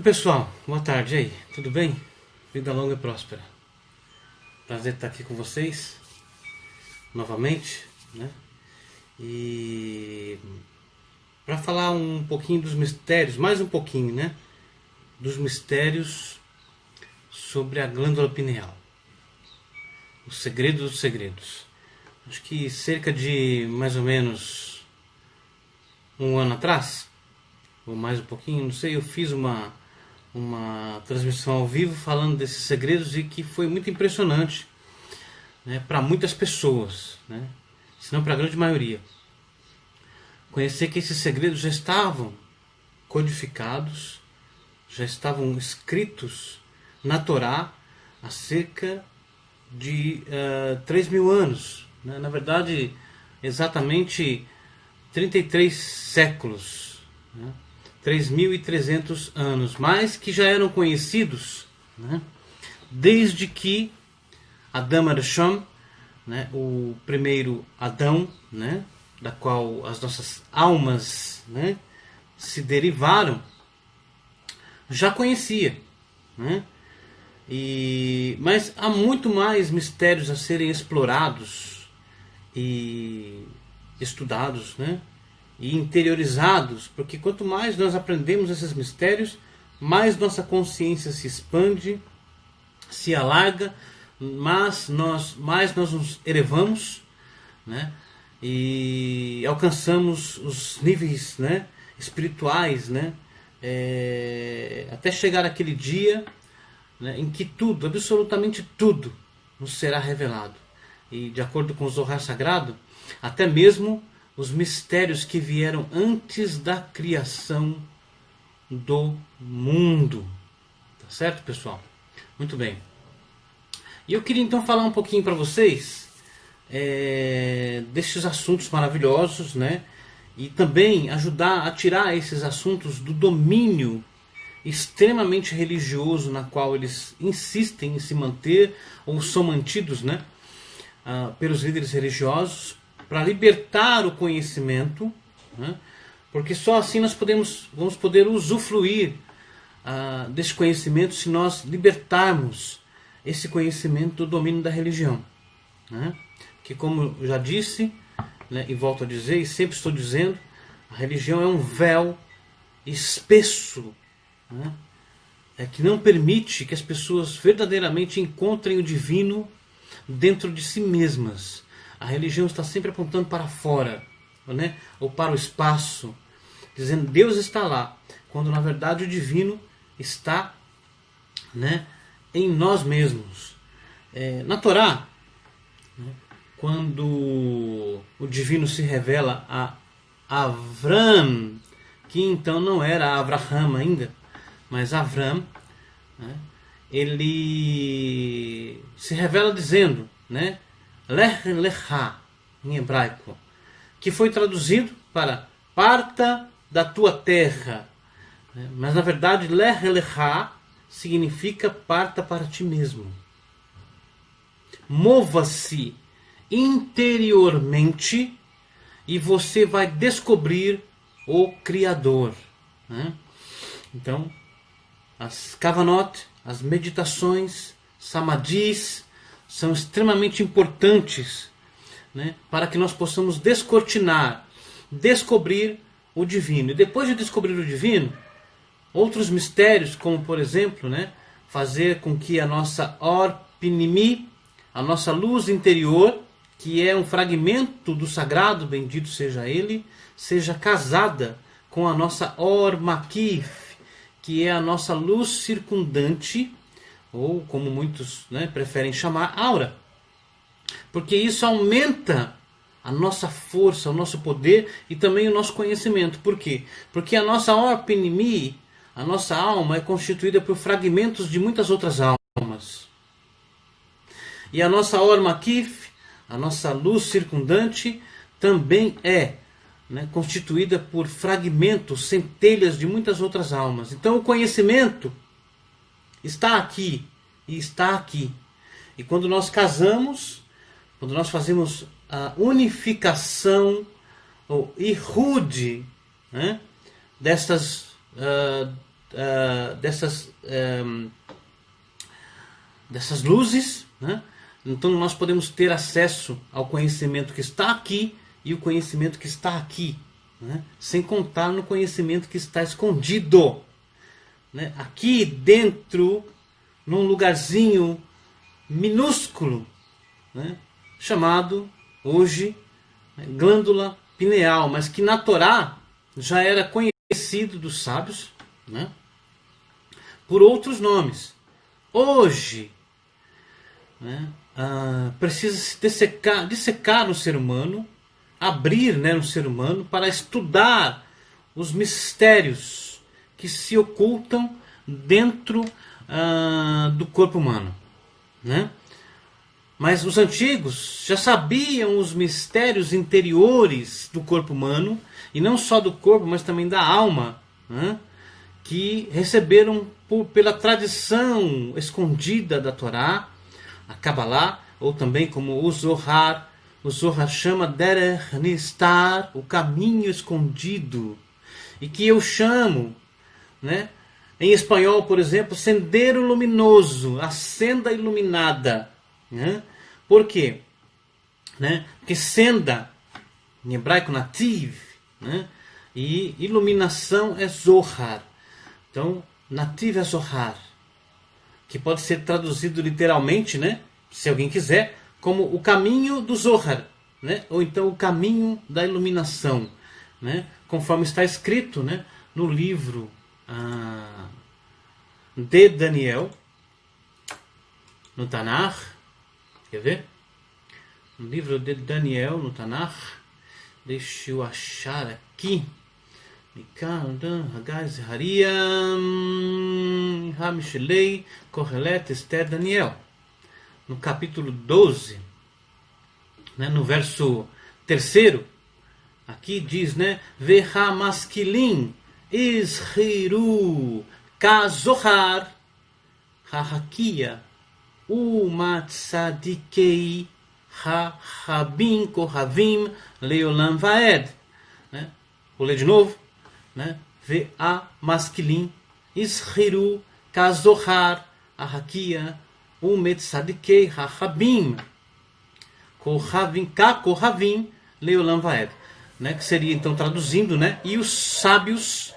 Oi pessoal, boa tarde, e aí, tudo bem? Vida longa e próspera. Prazer estar aqui com vocês novamente, né? E para falar um pouquinho dos mistérios, mais um pouquinho, né? Dos mistérios sobre a glândula pineal. O segredo dos segredos. Acho que cerca de mais ou menos um ano atrás, ou mais um pouquinho, não sei, eu fiz uma transmissão ao vivo falando desses segredos e que foi muito impressionante, né, para muitas pessoas, né, se não para a grande maioria. Conhecer que esses segredos já estavam codificados, já estavam escritos na Torá há cerca de 3.000 anos. Né? Na verdade, exatamente 33 séculos. Né? 3.300 anos, mas que já eram conhecidos, né, desde que Adão Arishon, né, o primeiro Adão, né, da qual as nossas almas, né, se derivaram, já conhecia. Né, mas há muito mais mistérios a serem explorados e estudados, né, e interiorizados, porque quanto mais nós aprendemos esses mistérios, mais nossa consciência se expande, se alarga, mais nós nos elevamos, né, e alcançamos os níveis, né, espirituais, né, até chegar aquele dia, né, em que tudo, absolutamente tudo, nos será revelado. E de acordo com o Zohar Sagrado, até mesmo os mistérios que vieram antes da criação do mundo. Tá certo, pessoal? Muito bem. E eu queria então falar um pouquinho para vocês destes assuntos maravilhosos, né? E também ajudar a tirar esses assuntos do domínio extremamente religioso na qual eles insistem em se manter ou são mantidos, né, pelos líderes religiosos, para libertar o conhecimento, né? Porque só assim nós vamos poder usufruir desse conhecimento se nós libertarmos esse conhecimento do domínio da religião. Né? Que, como eu já disse, né, e volto a dizer, e sempre estou dizendo, a religião é um véu espesso, né, que não permite que as pessoas verdadeiramente encontrem o divino dentro de si mesmas. A religião está sempre apontando para fora, né? Ou para o espaço, dizendo Deus está lá, quando na verdade o divino está, né, em nós mesmos. Na Torá, né, quando o divino se revela a Avram, que então não era Avraham ainda, mas Avram, né, ele se revela dizendo, né, Lech Lecha, em hebraico, que foi traduzido para parta da tua terra. Mas na verdade, Lech Lecha significa parta para ti mesmo. Mova-se interiormente e você vai descobrir o Criador. Então, as Kavanot, as meditações, samadhis, são extremamente importantes, né, para que nós possamos descortinar, descobrir o divino. E depois de descobrir o divino, outros mistérios, como por exemplo, né, fazer com que a nossa Or Pinimi, a nossa luz interior, que é um fragmento do sagrado, bendito seja ele, seja casada com a nossa Or Makif, que é a nossa luz circundante, ou como muitos, né, preferem chamar, aura. Porque isso aumenta a nossa força, o nosso poder e também o nosso conhecimento. Por quê? Porque a nossa Or Pinimi, a nossa alma, é constituída por fragmentos de muitas outras almas. E a nossa Or Makif, a nossa luz circundante, também é, né, constituída por fragmentos, centelhas de muitas outras almas. Então o conhecimento está aqui e está aqui. E quando nós casamos, quando nós fazemos a unificação, ou Ihud, né, dessas luzes, né? Então nós podemos ter acesso ao conhecimento que está aqui e o conhecimento que está aqui, né? Sem contar no conhecimento que está escondido, né? Aqui dentro, num lugarzinho minúsculo, né? Chamado hoje, né, glândula pineal, mas que na Torá já era conhecido dos sábios, né, por outros nomes. Hoje, né, precisa se dissecar no ser humano, abrir, né, no ser humano para estudar os mistérios que se ocultam dentro do corpo humano, né? Mas os antigos já sabiam os mistérios interiores do corpo humano, e não só do corpo, mas também da alma, né? Que receberam pela tradição escondida da Torá, a Kabbalah, ou também como o Zohar. O Zohar chama Derech Nistar, o caminho escondido, e que eu chamo, né, em espanhol, por exemplo, sendero luminoso, a senda iluminada, né? Por quê? Né? Porque senda, em hebraico nativ, né? E iluminação é Zohar. Então, nativ é Zohar, que pode ser traduzido literalmente, né, se alguém quiser, como o caminho do Zohar, né, ou então o caminho da iluminação, né, conforme está escrito, né, no livro de Daniel, no Tanakh. Quer ver? No livro de Daniel, no Tanakh, deixa eu achar aqui. Daniel, no capítulo 12, né, no verso 3, aqui diz, né, Veha maskilin ishiru kazohar hahakia umatzadikei ha-habim kohavim leolam vaed. Né? Vou ler de novo. Né? Ve'a maskilin ishiru kazohar hahakia umatzadikei ha-habim kohavim leolam vaed. Né? Que seria então traduzindo, né? E os sábios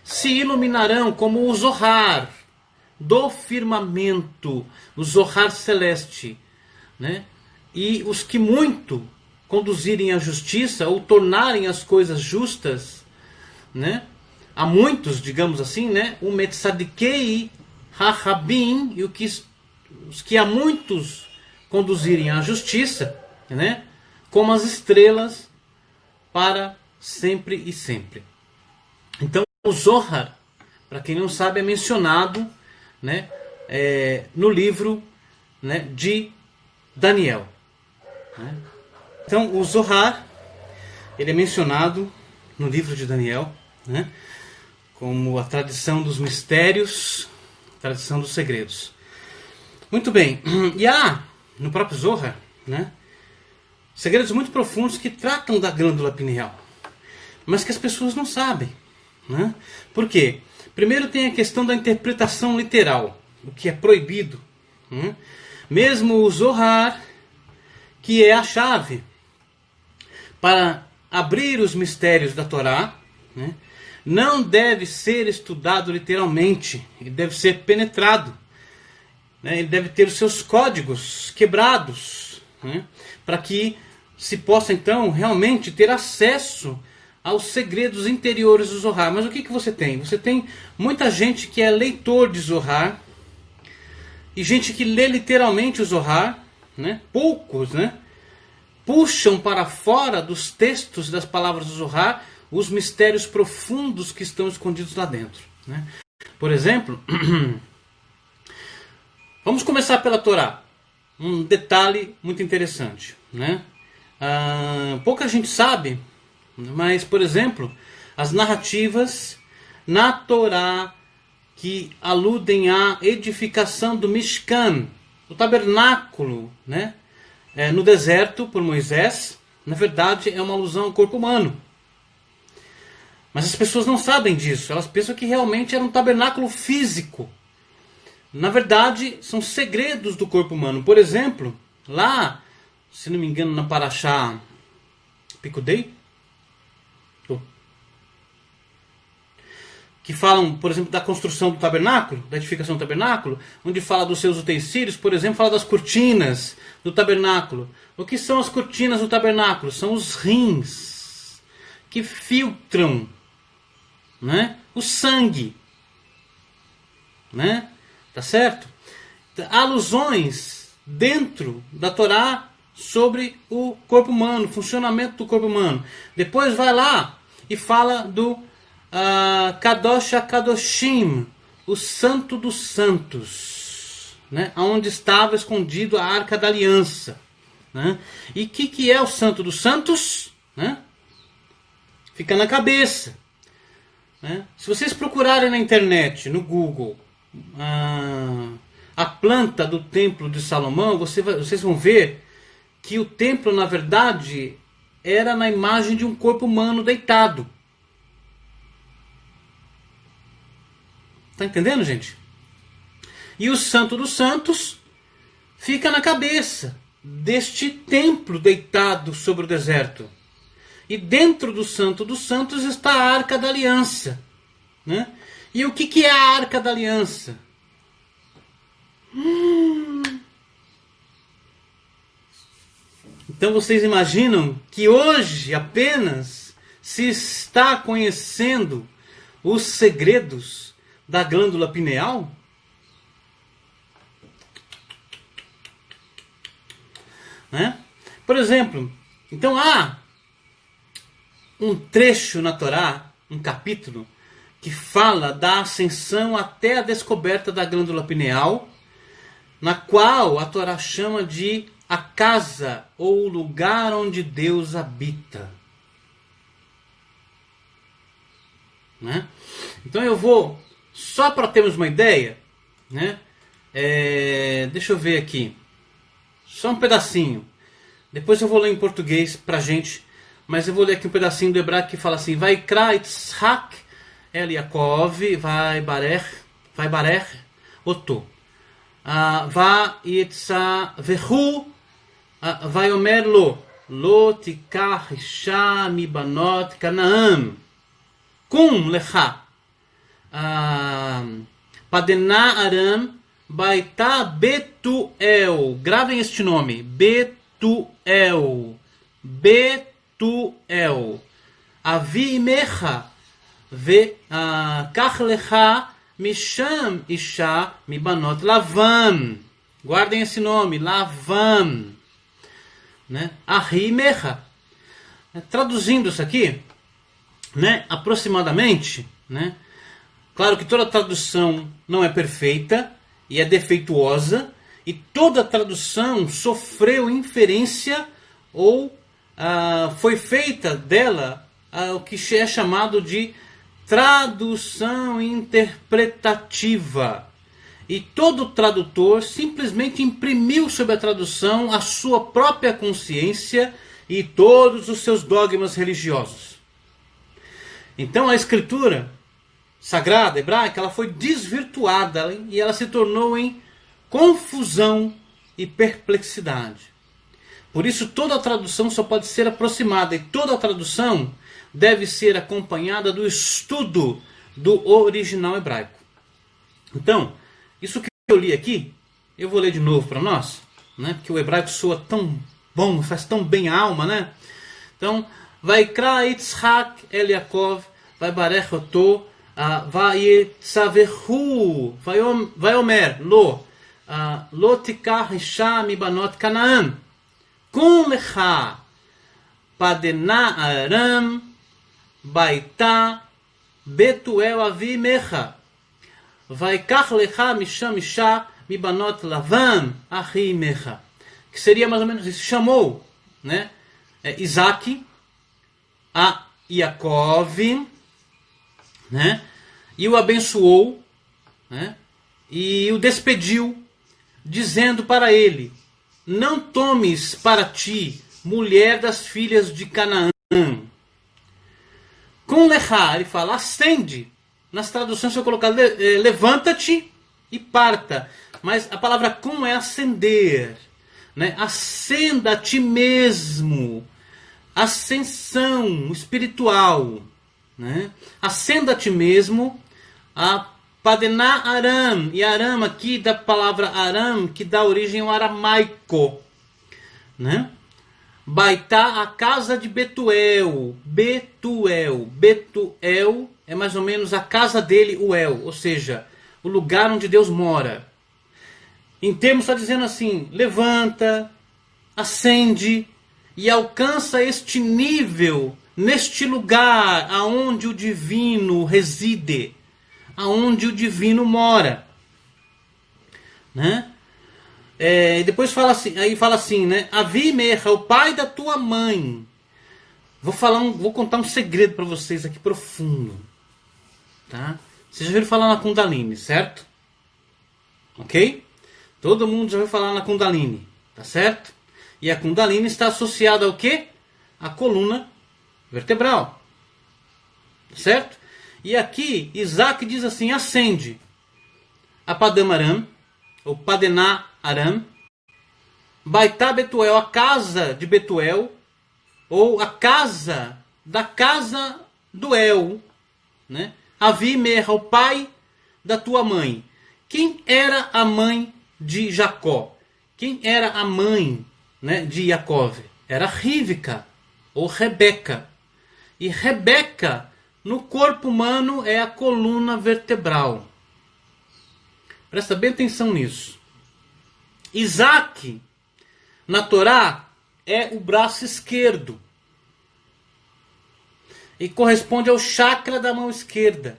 se iluminarão como o Zohar do firmamento, o Zohar celeste, né? E os que muito conduzirem à justiça ou tornarem as coisas justas, né? Há muitos, digamos assim, né? O Metzadikei ha-habim, e os que a muitos conduzirem à justiça, né? Como as estrelas para sempre e sempre. Então o Zohar, para quem não sabe, é mencionado, né, no livro, né, de Daniel. Né? Então o Zohar, ele é mencionado no livro de Daniel, né, como a tradição dos mistérios, a tradição dos segredos. Muito bem. E há no próprio Zohar, né, segredos muito profundos que tratam da glândula pineal, mas que as pessoas não sabem. Né? Por quê? Primeiro tem a questão da interpretação literal, o que é proibido. Né? Mesmo o Zohar, que é a chave para abrir os mistérios da Torá, né, não deve ser estudado literalmente, ele deve ser penetrado. Né? Ele deve ter os seus códigos quebrados, né, para que se possa então realmente ter acesso aos segredos interiores do Zohar. Mas o que você tem? Você tem muita gente que é leitor de Zohar e gente que lê literalmente o Zohar, né? Poucos, né, puxam para fora dos textos das palavras do Zohar os mistérios profundos que estão escondidos lá dentro. Né? Por exemplo, vamos começar pela Torá. Um detalhe muito interessante, né? Pouca gente sabe, mas, por exemplo, as narrativas na Torá que aludem à edificação do Mishkan, o tabernáculo, né, no deserto por Moisés, na verdade é uma alusão ao corpo humano. Mas as pessoas não sabem disso. Elas pensam que realmente era um tabernáculo físico. Na verdade, são segredos do corpo humano. Por exemplo, lá, se não me engano, na Parashá Pikudei, que falam, por exemplo, da construção do tabernáculo, da edificação do tabernáculo, onde fala dos seus utensílios, por exemplo, fala das cortinas do tabernáculo. O que são as cortinas do tabernáculo? São os rins que filtram, né, o sangue, né? Tá certo? Há alusões dentro da Torá sobre o corpo humano, o funcionamento do corpo humano. Depois vai lá e fala do Kadosh HaKadoshim, o Santo dos Santos, né? Onde estava escondido a Arca da Aliança. Né? E o que é o Santo dos Santos? Né? Fica na cabeça. Né? Se vocês procurarem na internet, no Google, a planta do Templo de Salomão, vocês vão ver que o templo, na verdade, era na imagem de um corpo humano deitado. Tá entendendo, gente? E o Santo dos Santos fica na cabeça deste templo deitado sobre o deserto. E dentro do Santo dos Santos está a Arca da Aliança. Né? E o que é a Arca da Aliança? Então vocês imaginam que hoje apenas se está conhecendo os segredos da glândula pineal? Né? Por exemplo, então há um trecho na Torá, um capítulo, que fala da ascensão até a descoberta da glândula pineal, na qual a Torá chama de a casa ou o lugar onde Deus habita. Né? Então eu vou, só para termos uma ideia, né? Deixa eu ver aqui, só um pedacinho. Depois eu vou ler em português pra gente, mas eu vou ler aqui um pedacinho do hebraico que fala assim: Vaikra Yitzhak El Yaakov, vai barech oto. Va yitza vehu, vai omer lo tikach isha mi banot Canaan, kum lecha, padena aram baita Betuel. Gravem este nome, Betuel. Avi imecha ve kach lecha misham isha mibanot Lavan. Guardem esse nome, Lavan. Né? Ahi imecha. Traduzindo isso aqui, né, aproximadamente, né? Claro que toda tradução não é perfeita e é defeituosa, e toda tradução sofreu inferência ou foi feita dela o que é chamado de tradução interpretativa. E todo tradutor simplesmente imprimiu sobre a tradução a sua própria consciência e todos os seus dogmas religiosos. Então a escritura sagrada hebraica, ela foi desvirtuada e ela se tornou em confusão e perplexidade. Por isso toda a tradução só pode ser aproximada, e toda a tradução deve ser acompanhada do estudo do original hebraico. Então, isso que eu li aqui, eu vou ler de novo para nós, né? Porque o hebraico soa tão bom, faz tão bem a alma, né? Então, Vaikra Yitzhak El Yaakov, vai barech oto, Vayetzavehu, vai omer lo tikach isha mibanot Canaan, kum lecha padena aram baita Betuel avi mecha, vaikach lecha misham isha mibanot Lavan ahi mecha. Que seria mais ou menos isso. Chamou, né, Isaac a Yaakov, né, e o abençoou, né, e o despediu, dizendo para ele: não tomes para ti mulher das filhas de Canaã, Com lecha, ele fala, acende. Nas traduções eu colocar levanta-te e parta. Mas a palavra com é acender. Né? Acenda a ti mesmo. Ascensão espiritual. Né? Acenda a ti mesmo. A Padená Aram. E Aram aqui da palavra Aram, que dá origem ao aramaico. Né? Baitá, a casa de Betuel. Betuel. Betuel é mais ou menos a casa dele, o El. Ou seja, o lugar onde Deus mora. Em termos está dizendo assim, levanta, acende e alcança este nível, neste lugar aonde o divino reside, aonde o divino mora. Né? E depois fala assim, né? Avimecha, o pai da tua mãe. Vou contar um segredo para vocês aqui profundo. Tá? Vocês já ouviram falar na Kundalini, certo? Ok? Todo mundo já ouviu falar na Kundalini, tá certo? E a Kundalini está associada ao quê? A coluna vertebral. Certo? E aqui Isaac diz assim, acende a Padamaram, ou Padená Aram, Baitá Betuel, a casa de Betuel, ou a casa da casa do El, né? Avimecha, o pai da tua mãe. Quem era a mãe de Jacó? Quem era a mãe, né, de Jacó? Era Rivka, ou Rebeca. E Rebeca, no corpo humano, é a coluna vertebral. Presta bem atenção nisso. Isaac, na Torá, é o braço esquerdo. E corresponde ao chakra da mão esquerda.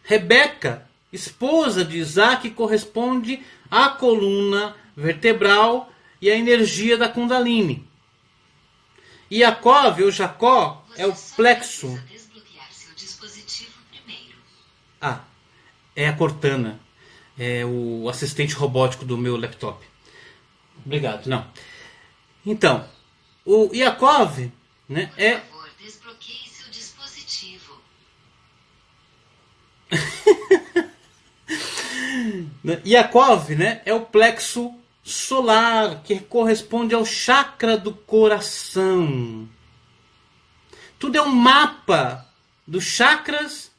Rebeca, esposa de Isaac, corresponde à coluna vertebral e à energia da Kundalini. E Yaakov, ou Jacó, é o plexo. É a Cortana. É o assistente robótico do meu laptop. Obrigado. Não. Então, o Yaakov, né, é... Por favor, desbloqueie seu dispositivo. Yaakov, né, é o plexo solar, que corresponde ao chakra do coração. Tudo é um mapa dos chakras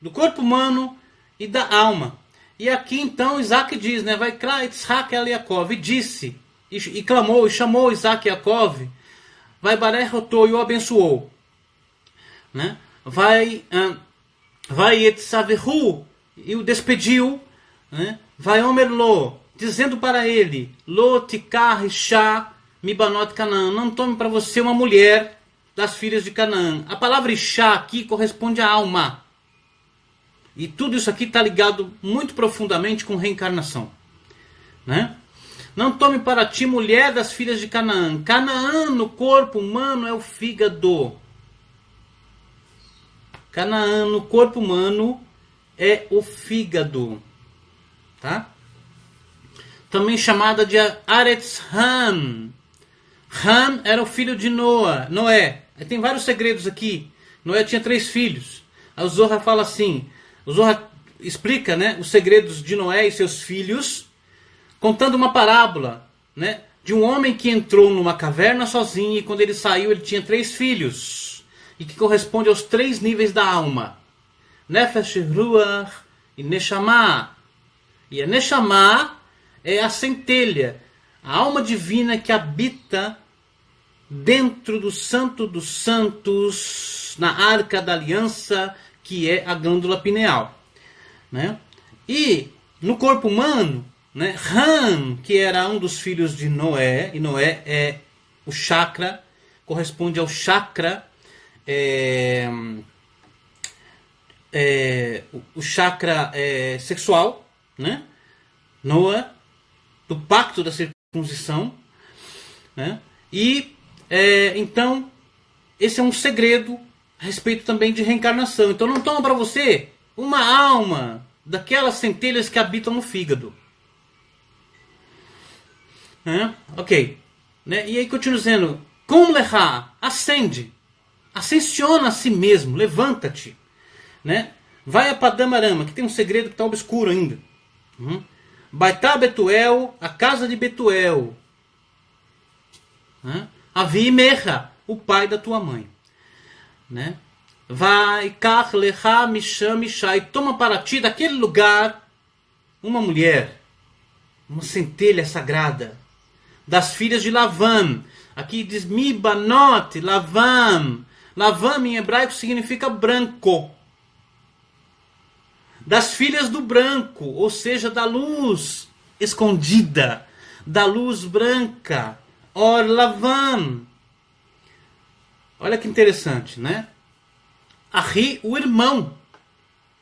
do corpo humano e da alma. E aqui então Isaac diz, né, vai crer Yitzhak el Yaakov, e disse, e clamou, e chamou Isaac e Yaakov, vai barechotou e o abençoou. Né? Vai etzavehu, e o despediu, né? Vai omerlo, dizendo para ele, lo tikar isha mibanot Canaã, não tome para você uma mulher das filhas de Canaã. A palavra isha aqui corresponde à alma. E tudo isso aqui está ligado muito profundamente com reencarnação. Né? Não tome para ti mulher das filhas de Canaã. Canaã no corpo humano é o fígado. Canaã no corpo humano é o fígado. Tá? Também chamada de Aretz Ham. Ham era o filho de Noé. Tem vários segredos aqui. Noé tinha 3 filhos. A Zohar fala assim... O Zohar explica, né, os segredos de Noé e seus filhos, contando uma parábola, né, de um homem que entrou numa caverna sozinho e quando ele saiu ele tinha 3 filhos. E que corresponde aos 3 níveis da alma. Nefesh, Ruach e Neshama. E a Neshama é a centelha, a alma divina que habita dentro do Santo dos Santos, na Arca da Aliança, que é a glândula pineal. Né? E no corpo humano, né, Ram, que era um dos filhos de Noé, e Noé é o chakra, corresponde ao chakra, o chakra sexual, né? Noé, do pacto da circuncisão. Né? E então, esse é um segredo a respeito também de reencarnação. Então não toma para você uma alma daquelas centelhas que habitam no fígado. Ok. Né? E aí continua dizendo, Kum lecha, acende. ascensiona a si mesmo, levanta-te, né? Vai a Padam Aram, que tem um segredo que está obscuro ainda. Baitá Betuel, a casa de Betuel. Avi Mecha, o pai da tua mãe. Né? Vai, Kach Lecha Misham Mishai, toma para ti daquele lugar uma mulher, uma centelha sagrada, das filhas de Lavam. Aqui diz Mi Banot Lavam. Lavam em hebraico significa branco. Das filhas do branco, ou seja, da luz escondida, da luz branca. Or Lavam. Olha que interessante, né? Ahi, o irmão.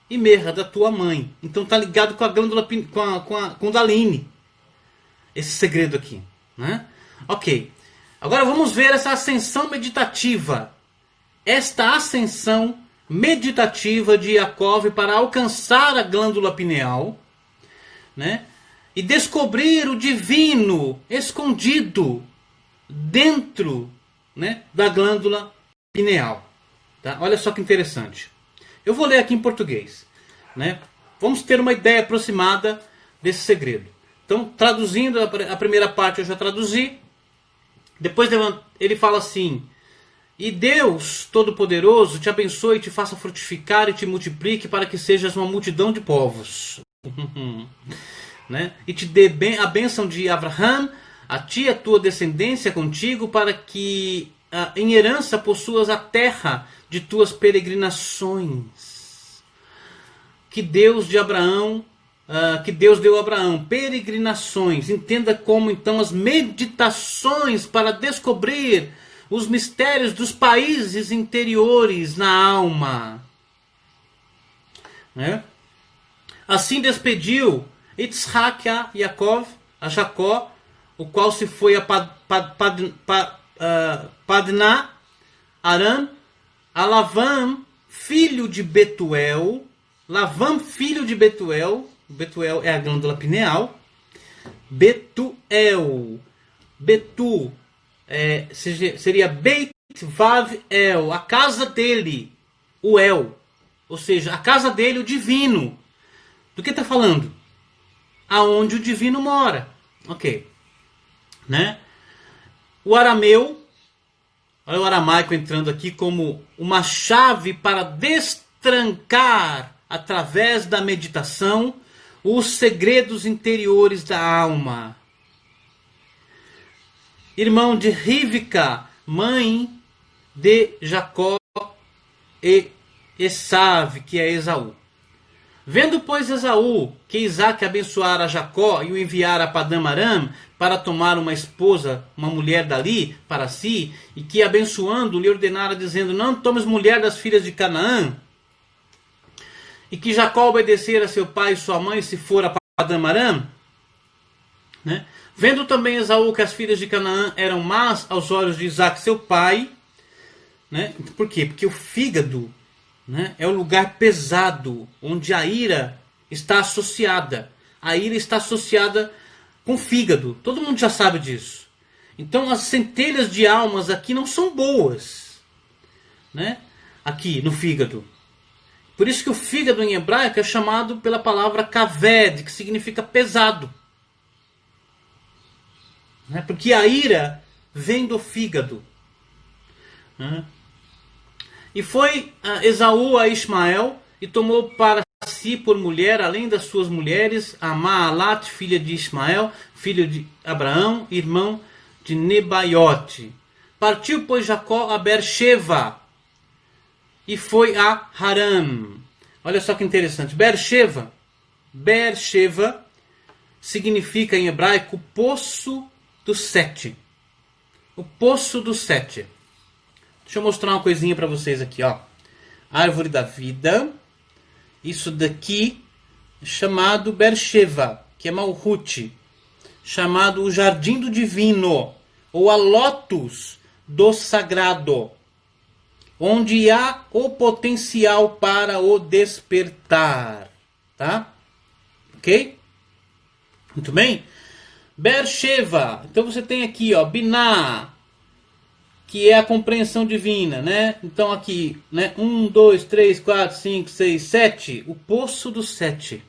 E Merra, da tua mãe. Então tá ligado com a glândula, com o Daline. Esse segredo aqui, né? Ok. Agora vamos ver essa ascensão meditativa. Esta ascensão meditativa de Yaakov para alcançar a glândula pineal, né? E descobrir o divino escondido dentro, né, da glândula pineal. Tá? Olha só que interessante. Eu vou ler aqui em português, né? Vamos ter uma ideia aproximada desse segredo. Então, traduzindo a primeira parte, eu já traduzi. Depois ele fala assim: e Deus Todo-Poderoso te abençoe e te faça frutificar e te multiplique para que sejas uma multidão de povos. Né? E te dê a bênção de Abraham, a ti e a tua descendência contigo, para que em herança possuas a terra de tuas peregrinações. Que Deus de Abraão, que Deus deu a Abraão, peregrinações. Entenda como então as meditações para descobrir os mistérios dos países interiores na alma. Né? Assim despediu Yitzhak a Yaakov, a Jacó, o qual se foi a Padná Aram, a Lavam, filho de Betuel. Lavam, filho de Betuel. Betuel é a glândula pineal. Betuel. Betu seria Beit Vav El, a casa dele, o El. Ou seja, a casa dele, o divino. Do que está falando? Aonde o divino mora. Ok. Né? O arameu, olha o aramaico entrando aqui como uma chave para destrancar, através da meditação, os segredos interiores da alma. Irmão de Rivka, mãe de Jacó e Esav, que é Esaú. Vendo, pois, Esaú que Isaac abençoara Jacó e o enviara a Padam Aram para tomar uma esposa, uma mulher dali para si, e que abençoando lhe ordenara dizendo: não tomes mulher das filhas de Canaã, e que Jacó obedecera a seu pai e sua mãe se for a Padam Aram, né? Vendo também Esaú que as filhas de Canaã eram más aos olhos de Isaac, seu pai, né? Por quê? Porque o fígado, né, é o lugar pesado onde a ira está associada. A ira está associada com o fígado. Todo mundo já sabe disso. Então as centelhas de almas aqui não são boas, né? Aqui no fígado. Por isso que o fígado em hebraico é chamado pela palavra kaved, que significa pesado. Né? Porque a ira vem do fígado. Né? E foi Esaú a Ismael e tomou para si por mulher, além das suas mulheres, a Maalat, filha de Ismael, filho de Abraão, irmão de Nebaiote. Partiu, pois, Jacó a Beersheba e foi a Haram. Olha só que interessante. Beersheba significa em hebraico poço do sete. O poço do sete. Deixa eu mostrar uma coisinha para vocês aqui, ó. Árvore da vida. Isso daqui é chamado Beersheba, que é Malhut, chamado o Jardim do Divino, ou a Lótus do Sagrado, onde há o potencial para o despertar, tá? Ok? Muito bem? Beersheba. Então você tem aqui, ó, Biná, que é a compreensão divina, né? Então aqui, né? 1, 2, 3, 4, 5, 6, 7. O poço do 7.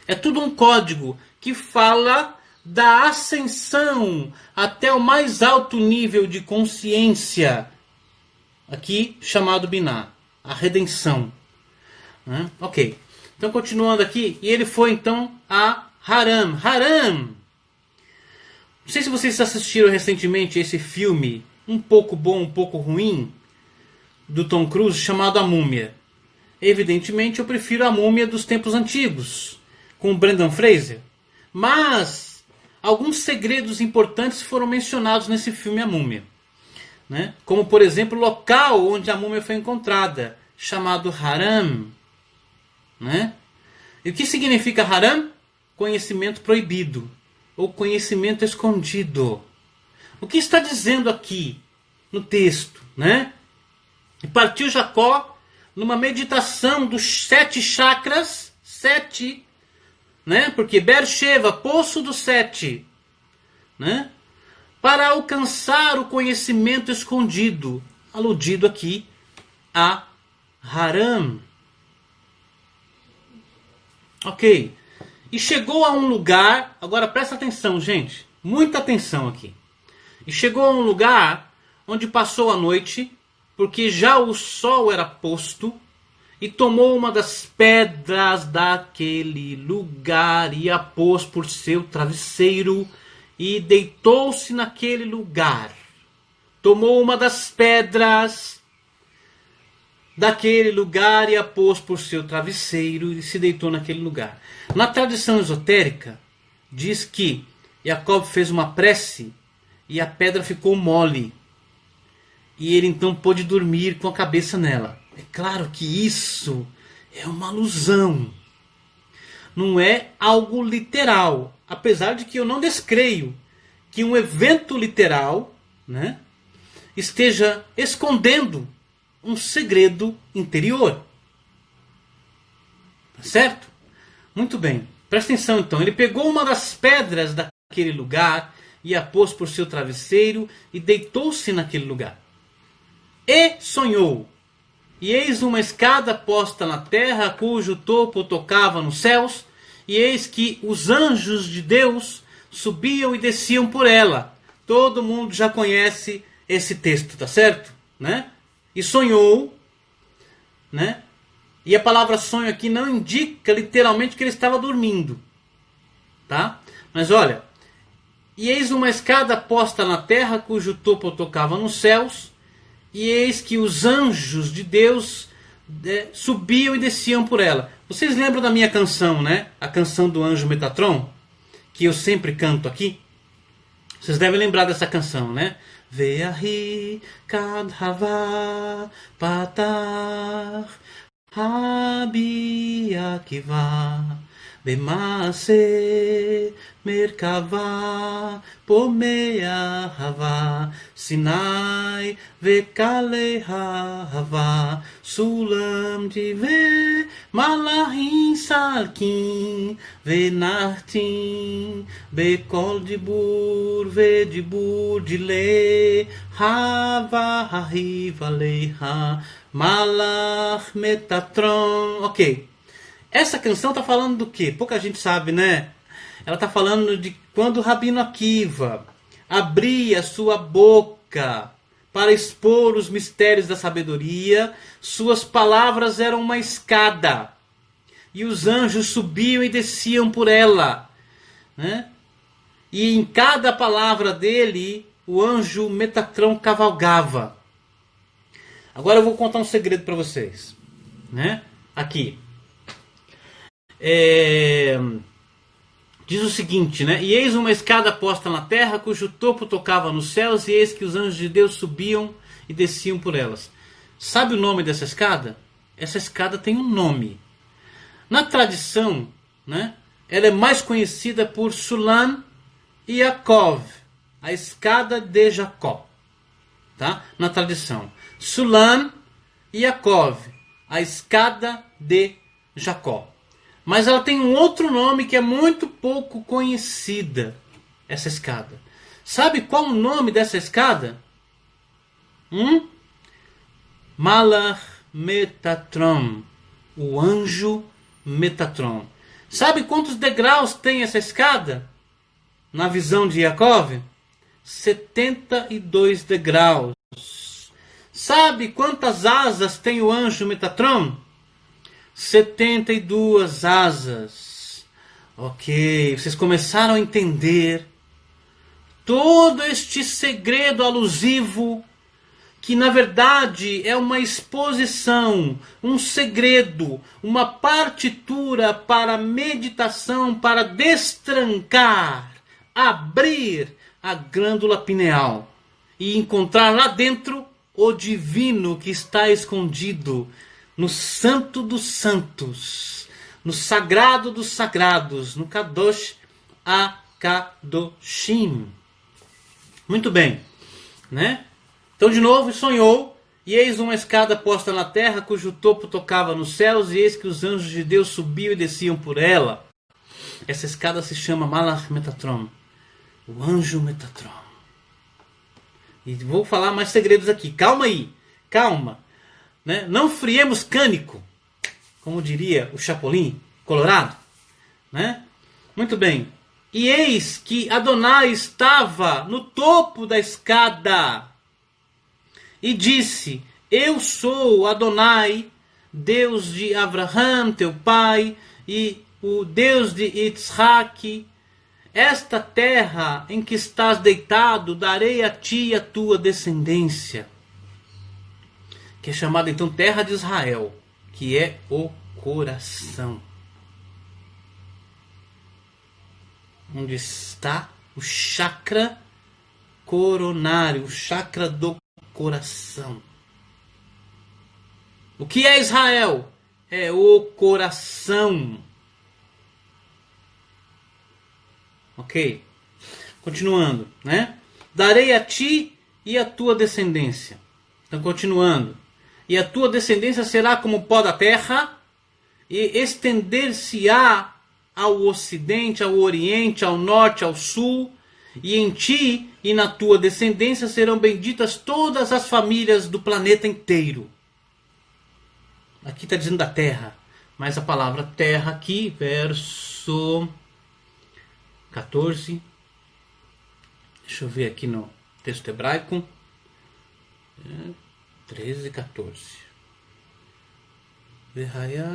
É tudo um código que fala da ascensão até o mais alto nível de consciência. Aqui chamado Binah. A redenção. Ok. Então continuando aqui. E ele foi então a Haram. Haram! Não sei se vocês assistiram recentemente esse filme, um pouco bom, um pouco ruim, do Tom Cruise, chamado A Múmia. Evidentemente eu prefiro A Múmia dos tempos antigos, com o Brendan Fraser. Mas alguns segredos importantes foram mencionados nesse filme A Múmia. Né? Como por exemplo o local onde a múmia foi encontrada, chamado Haram. Né? E o que significa Haram? Conhecimento proibido. Ou conhecimento escondido. O que está dizendo aqui no texto, né? E partiu Jacó numa meditação dos 7 chakras, 7, né? Porque Beersheba, poço do 7, né? Para alcançar o conhecimento escondido, aludido aqui a Haram. Ok. E chegou a um lugar, agora presta atenção, gente, muita atenção aqui. E chegou a um lugar onde passou a noite, porque já o sol era posto, e tomou uma das pedras daquele lugar e a pôs por seu travesseiro e deitou-se naquele lugar. Tomou uma das pedras daquele lugar e a pôs por seu travesseiro e se deitou naquele lugar. Na tradição esotérica, diz que Jacob fez uma prece e a pedra ficou mole. E ele então pôde dormir com a cabeça nela. É claro que isso é uma alusão. Não é algo literal. Apesar de que eu não descreio que um evento literal, né, esteja escondendo um segredo interior. Tá certo? Muito bem. Presta atenção então. Ele pegou uma das pedras daquele lugar e a pôs por seu travesseiro e deitou-se naquele lugar. E sonhou. E eis uma escada posta na terra, cujo topo tocava nos céus, e eis que os anjos de Deus subiam e desciam por ela. Todo mundo já conhece esse texto, tá certo? Né? E sonhou, né? E a palavra sonho aqui não indica literalmente que ele estava dormindo, tá? Mas olha, e eis uma escada posta na terra, cujo topo tocava nos céus, e eis que os anjos de Deus subiam e desciam por ela. Vocês lembram da minha canção, né? A canção do anjo Metatron, que eu sempre canto aqui? Vocês devem lembrar dessa canção, né? Ve'ahi kad hava patar Rabi Akiva Bemase Merkava Pomea Hava Sinai Vekale Hava Sulam Dive Malahim Salkin Venartin Bekol Dibur Vedibur Dile Hava Hahiva Leha Malach Metatron. Ok. Essa canção está falando do quê? Pouca gente sabe, né? Ela está falando de quando o Rabino Akiva abria sua boca para expor os mistérios da sabedoria, suas palavras eram uma escada. E os anjos subiam e desciam por ela. Né? E em cada palavra dele, o anjo Metatron cavalgava. Agora eu vou contar um segredo para vocês. Né? Aqui. Diz o seguinte, né? E eis uma escada posta na terra, cujo topo tocava nos céus, e eis que os anjos de Deus subiam e desciam por elas. Sabe o nome dessa escada? Essa escada tem um nome. Na tradição, né, ela é mais conhecida por Sulam e Yaakov, a escada de Jacó. Tá? Na tradição. Sulam e Yaakov, a escada de Jacó. Mas ela tem um outro nome que é muito pouco conhecida, essa escada. Sabe qual o nome dessa escada? Malach Metatron, o anjo Metatron. Sabe quantos degraus tem essa escada? Na visão de Yaakov? 72 degraus. Sabe quantas asas tem o anjo Metatron? 72 asas. Ok, vocês começaram a entender todo este segredo alusivo, que na verdade é uma exposição, um segredo, uma partitura para meditação, para destrancar, abrir a glândula pineal e encontrar lá dentro o divino que está escondido no Santo dos Santos, no Sagrado dos Sagrados, no Kadosh HaKadoshim. Muito bem, né? Então de novo sonhou, e eis uma escada posta na terra, cujo topo tocava nos céus, e eis que os anjos de Deus subiam e desciam por ela. Essa escada se chama Malach Metatron, o anjo Metatron. E vou falar mais segredos aqui, calma aí, calma. Né? Não friemos cânico, como diria o Chapolin Colorado. Né? Muito bem. E eis que Adonai estava no topo da escada e disse: eu sou Adonai, Deus de Abraham, teu pai, e o Deus de Yitzhak. Esta terra em que estás deitado, darei a ti e a tua descendência. Que é chamada então terra de Israel, que é o coração. Onde está o chakra coronário, o chakra do coração. O que é Israel? É o coração. Ok? Continuando, né? Darei a ti e a tua descendência. Então, continuando. E a tua descendência será como o pó da terra, e estender-se-á ao ocidente, ao oriente, ao norte, ao sul, e em ti e na tua descendência serão benditas todas as famílias do planeta inteiro. Aqui está dizendo da terra, mas a palavra terra aqui, verso 14. Deixa eu ver aqui no texto hebraico. 13 e 14. Vehaya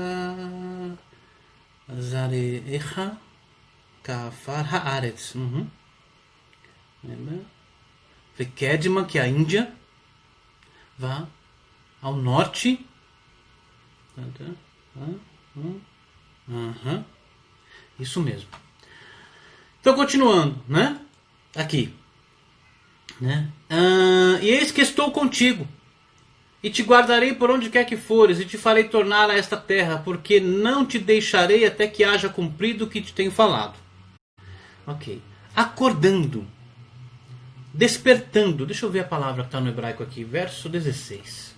zarecha kafar haaretz. Vekedma, que é a Índia, vá ao norte. Isso mesmo. Então, continuando, né? Aqui. Né? E eis que estou contigo, e te guardarei por onde quer que fores, e te farei tornar a esta terra, porque não te deixarei até que haja cumprido o que te tenho falado. Ok. Acordando. Despertando. Deixa eu ver a palavra que está no hebraico aqui. Verso 16.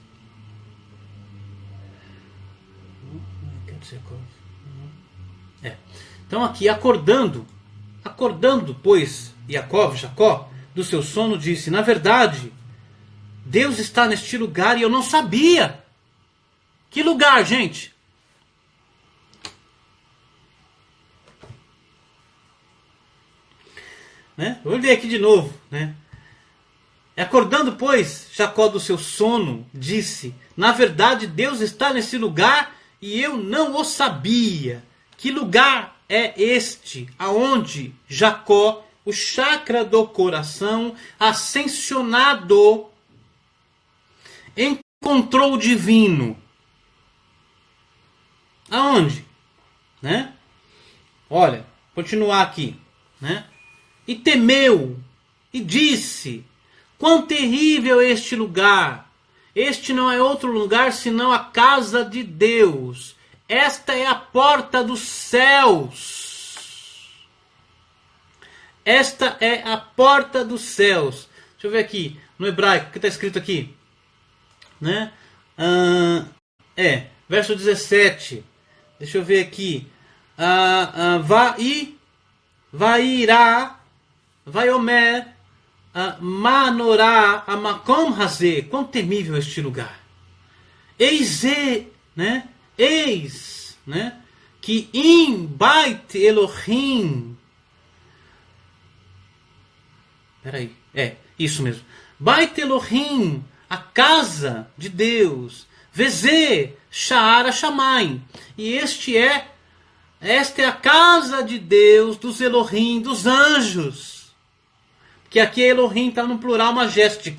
Então aqui, acordando, pois, Jacó, do seu sono, disse: na verdade, Deus está neste lugar e eu não sabia. Que lugar, gente? Né? Vou ler aqui de novo. Né? Acordando, pois, Jacó do seu sono, disse: na verdade, Deus está nesse lugar e eu não o sabia. Que lugar é este, aonde Jacó, o chakra do coração, ascensionado, encontrou o divino? Aonde? Né? Olha, continuar aqui. Né? E temeu, e disse: quão terrível é este lugar! Este não é outro lugar senão a casa de Deus. Esta é a porta dos céus. Esta é a porta dos céus. Deixa eu ver aqui, no hebraico, o que está escrito aqui? Né? Verso 17. Deixa eu ver aqui. Vai irá, vai omer, Manorá amakom hazeh, quão temível este lugar. Eis, né? Eis, né? Que im bait Elohim. Peraí, isso mesmo. Bait Elohim, a casa de Deus. Vezê, Sha'ara Shamayim. E esta é a casa de Deus, dos Elohim, dos anjos. Que aqui Elohim está no plural majestic.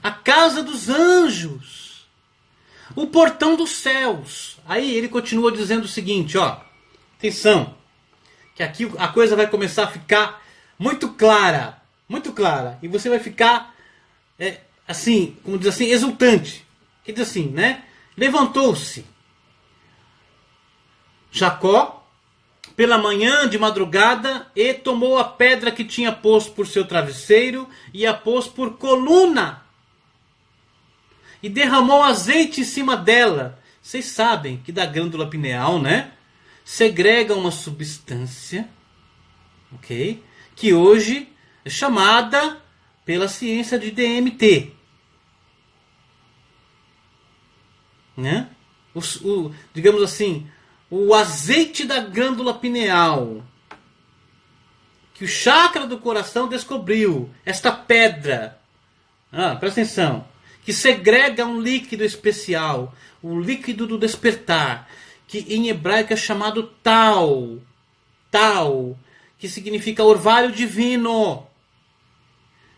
A casa dos anjos. O portão dos céus. Aí ele continua dizendo o seguinte, ó. Atenção. Que aqui a coisa vai começar a ficar muito clara. Muito clara. E você vai ficar, assim, como diz assim, exultante. Que diz assim, né? Levantou-se Jacó pela manhã de madrugada e tomou a pedra que tinha posto por seu travesseiro e a pôs por coluna. E derramou azeite em cima dela. Vocês sabem que da glândula pineal, né? Segrega uma substância, ok? Que hoje é chamada pela ciência de DMT. Né? Digamos assim, o azeite da glândula pineal, que o chakra do coração descobriu, esta pedra, presta atenção, que segrega um líquido especial, o líquido do despertar, que em hebraico é chamado Tau, que significa orvalho divino,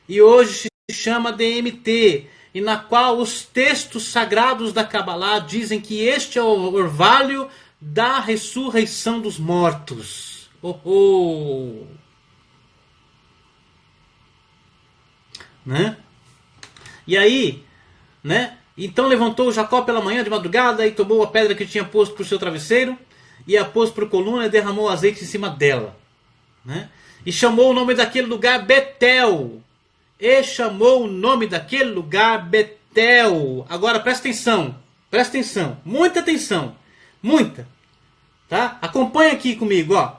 e hoje se chama DMT, e na qual os textos sagrados da Kabbalah dizem que este é o orvalho da ressurreição dos mortos. Né? E aí, né? Então levantou Jacó pela manhã de madrugada e tomou a pedra que tinha posto por seu travesseiro e a pôs por coluna e derramou azeite em cima dela. Né? E chamou o nome daquele lugar Betel. Agora presta atenção, muita atenção, muita, tá? Acompanha aqui comigo, ó,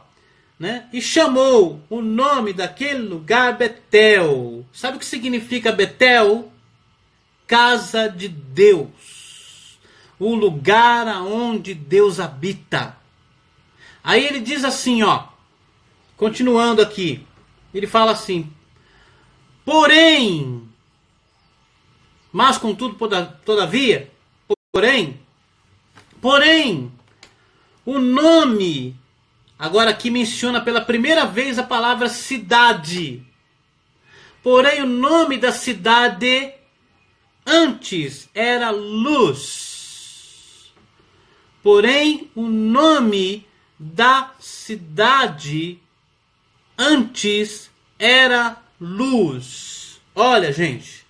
né? E chamou o nome daquele lugar Betel. Sabe o que significa Betel? Casa de Deus, o lugar aonde Deus habita. Aí ele diz assim, ó, continuando aqui, ele fala assim: porém, mas contudo, todavia, porém, o nome, agora aqui menciona pela primeira vez a palavra cidade. Porém, o nome da cidade antes era Luz. Porém, o nome da cidade antes era Luz. Olha, gente,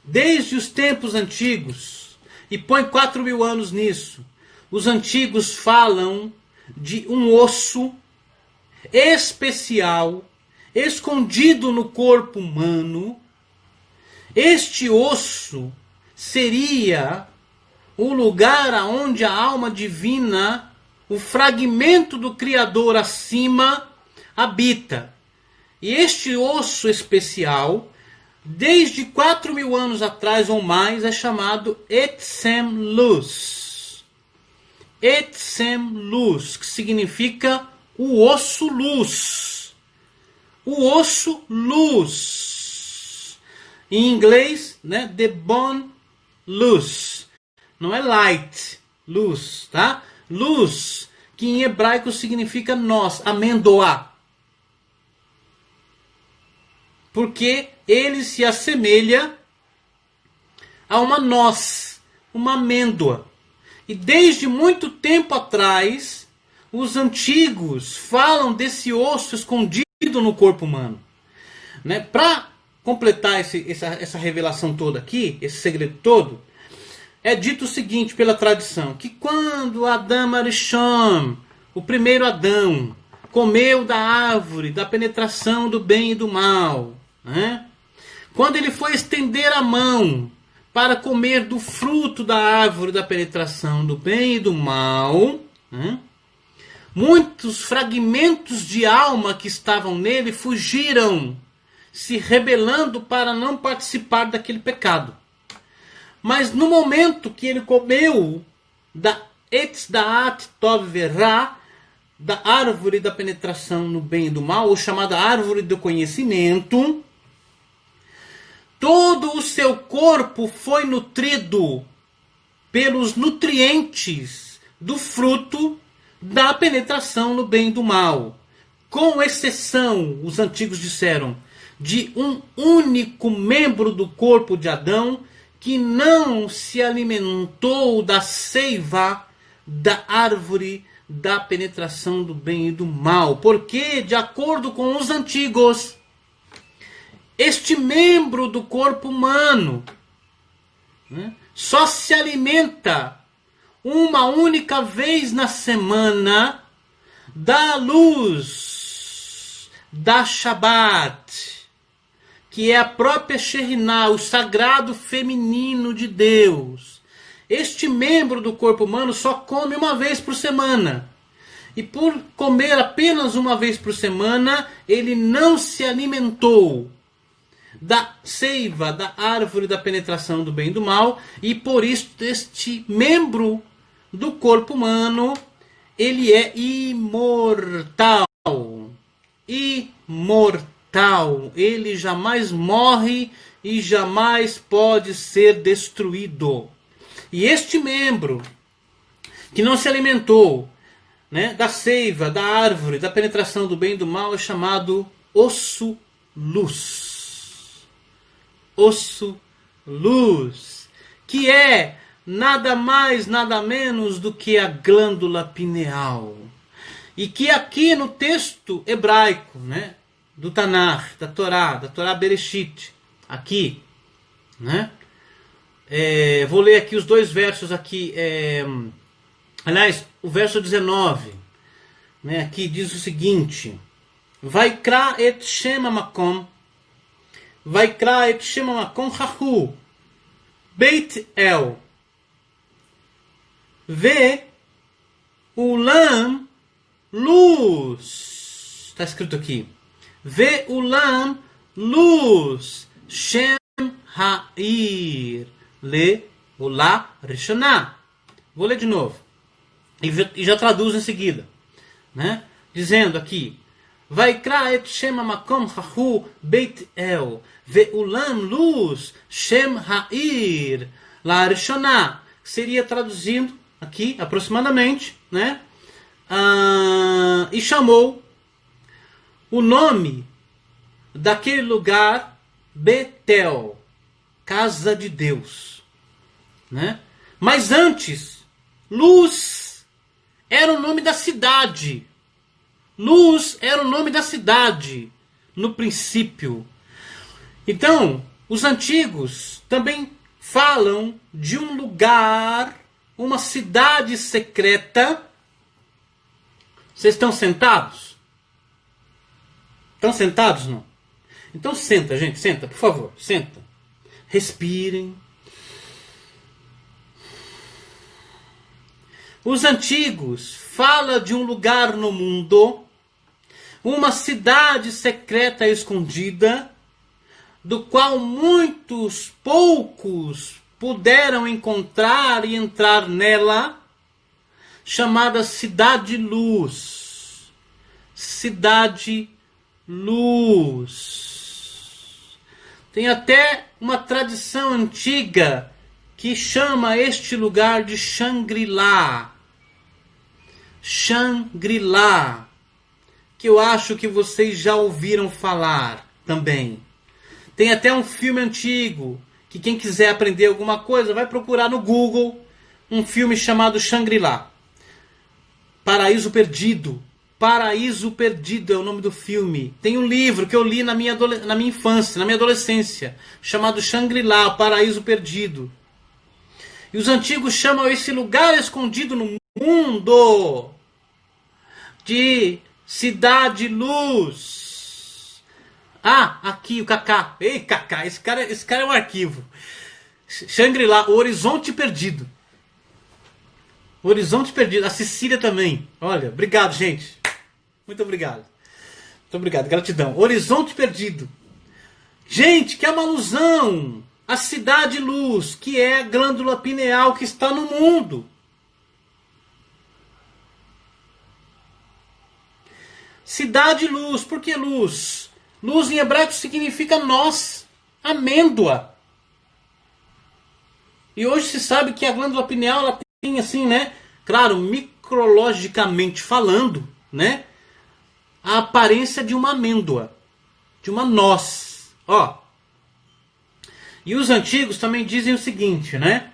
desde os tempos antigos, e põe 4.000 anos nisso, os antigos falam de um osso especial, escondido no corpo humano. Este osso seria o lugar aonde a alma divina, o fragmento do Criador acima, habita. E este osso especial, desde 4.000 anos atrás ou mais, é chamado Etzem Luz. Etzem Luz, que significa o osso luz. O osso luz. Em inglês, né, the bone luz. Não é light, luz, tá? Luz, que em hebraico significa noz, amêndoa. Porque ele se assemelha a uma noz, uma amêndoa. E desde muito tempo atrás, os antigos falam desse osso escondido no corpo humano. Né? Para completar essa revelação toda aqui, esse segredo todo, é dito o seguinte pela tradição, que quando Adam Arishon, o primeiro Adão, comeu da árvore da penetração do bem e do mal, né? Quando ele foi estender a mão para comer do fruto da árvore da penetração do bem e do mal, né? Muitos fragmentos de alma que estavam nele fugiram, se rebelando para não participar daquele pecado. Mas no momento que ele comeu da Etz Da'at Tov Verá, da árvore da penetração no bem e do mal, ou chamada árvore do conhecimento, todo o seu corpo foi nutrido pelos nutrientes do fruto da penetração no bem e do mal. Com exceção, os antigos disseram, de um único membro do corpo de Adão que não se alimentou da seiva da árvore da penetração do bem e do mal. Porque, de acordo com os antigos, este membro do corpo humano, né, só se alimenta uma única vez na semana da luz da Shabat, que é a própria Shekhinah, o sagrado feminino de Deus. Este membro do corpo humano só come uma vez por semana. E por comer apenas uma vez por semana, ele não se alimentou da seiva, da árvore da penetração do bem e do mal. E por isso este membro do corpo humano, ele é imortal. Imortal. Ele jamais morre e jamais pode ser destruído. E este membro que não se alimentou, né, da seiva, da árvore, da penetração do bem e do mal é chamado osso-luz. Osso-luz. Que é nada mais, nada menos do que a glândula pineal. E que aqui no texto hebraico, né, do Tanakh, da Torá Bereshit, aqui, né, vou ler aqui os dois versos aqui, aliás, o verso 19, né, aqui diz o seguinte: Vaikra et Shem HaMakom, Vaikra et Shem HaMakom Hahu, Beit El, Ve Ulam Luz. Está escrito aqui. Ve Ulam Luz Shem Ha'ir Le Ula Rishonah. Vou ler de novo. E já traduzo em seguida. Né? Dizendo aqui: Vaikra et Shem HaMakom Hahu Beit El Ve Ulam Luz Shem Ha'ir La Rishonah. Seria traduzindo aqui aproximadamente, né? E chamou o nome daquele lugar Betel, casa de Deus, né? Mas antes, Luz era o nome da cidade. Luz era o nome da cidade no princípio. Então, os antigos também falam de um lugar, uma cidade secreta. Vocês estão sentados? Estão sentados, não? Então senta, gente, senta, por favor, senta. Respirem. Os antigos falam de um lugar no mundo, uma cidade secreta escondida, do qual poucos puderam encontrar e entrar nela, chamada Cidade Luz. Cidade Luz. Tem até uma tradição antiga que chama este lugar de Shangri-La. Shangri-La. Que eu acho que vocês já ouviram falar também. Tem até um filme antigo que quem quiser aprender alguma coisa vai procurar no Google um filme chamado Shangri-La. Paraíso Perdido. Paraíso Perdido é o nome do filme. Tem um livro que eu li na minha infância, na minha adolescência, chamado Shangri-La, o Paraíso Perdido. E os antigos chamam esse lugar escondido no mundo de Cidade Luz. Ah, aqui o Kaká. Ei, Kaká, esse cara é um arquivo. Shangri-La, o Horizonte Perdido. Horizonte Perdido. A Cecília também. Olha, obrigado, gente. Muito obrigado. Muito obrigado, gratidão. Horizonte Perdido. Gente, que é uma alusão à cidade-luz, que é a glândula pineal que está no mundo. Cidade-luz, por que luz? Luz em hebraico significa nós, amêndoa. E hoje se sabe que a glândula pineal ela tem assim, né? Claro, micrologicamente falando, né? A aparência de uma amêndoa, de uma noz. Ó. E os antigos também dizem o seguinte, né?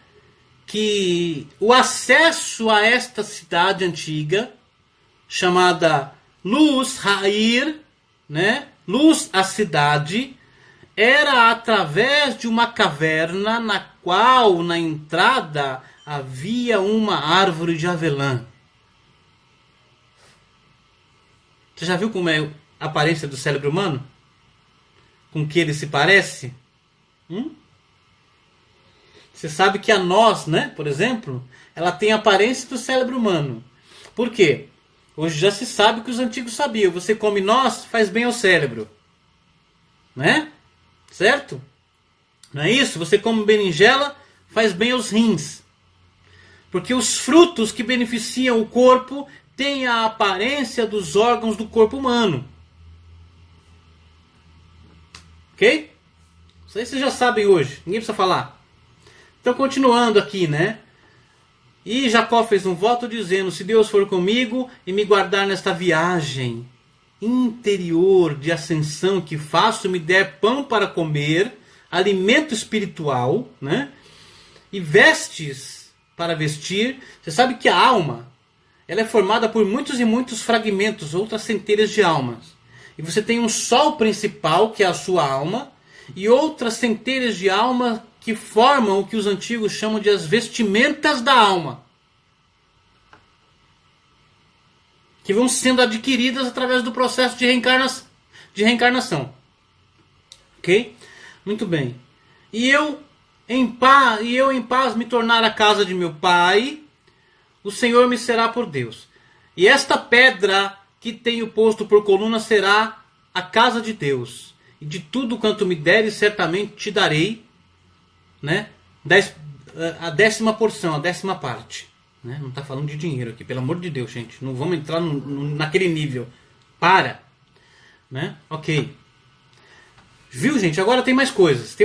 Que o acesso a esta cidade antiga, chamada Luz Ha'ir, né? Luz a cidade, era através de uma caverna na qual na entrada havia uma árvore de avelã. Você já viu como é a aparência do cérebro humano? Com que ele se parece? Você sabe que a noz, né, por exemplo, ela tem a aparência do cérebro humano. Por quê? Hoje já se sabe o que os antigos sabiam. Você come noz, faz bem ao cérebro. Né? Certo? Não é isso? Você come berinjela, faz bem aos rins. Porque os frutos que beneficiam o corpo têm a aparência dos órgãos do corpo humano. Ok? Isso aí vocês já sabem hoje. Ninguém precisa falar. Então, continuando aqui, né? E Jacó fez um voto dizendo: se Deus for comigo e me guardar nesta viagem interior de ascensão que faço, me der pão para comer, alimento espiritual, né? E vestes para vestir. Você sabe que a alma, ela é formada por muitos e muitos fragmentos, outras centelhas de almas. E você tem um sol principal, que é a sua alma, e outras centelhas de alma que formam o que os antigos chamam de as vestimentas da alma, que vão sendo adquiridas através do processo de reencarnação. Ok? Muito bem. E eu em paz me tornar a casa de meu pai, o Senhor me será por Deus. E esta pedra que tenho posto por coluna será a casa de Deus. E de tudo quanto me deres, certamente te darei, né, a 10ª porção, a 10ª parte. Né? Não está falando de dinheiro aqui, pelo amor de Deus, gente. Não vamos entrar naquele nível. Para. Né? Ok. Viu, gente? Agora tem mais coisas.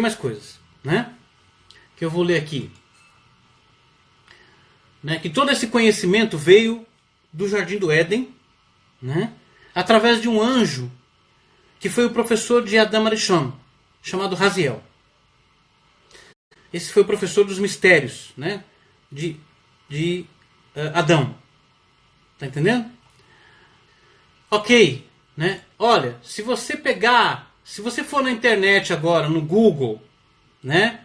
Né? Que eu vou ler aqui. Né? Que todo esse conhecimento veio do Jardim do Éden, né? Através de um anjo que foi o professor de Adam Arishon, chamado Raziel. Esse foi o professor dos mistérios, né? de Adão. Tá entendendo? Ok. Né? Olha, se você for na internet agora, no Google, né?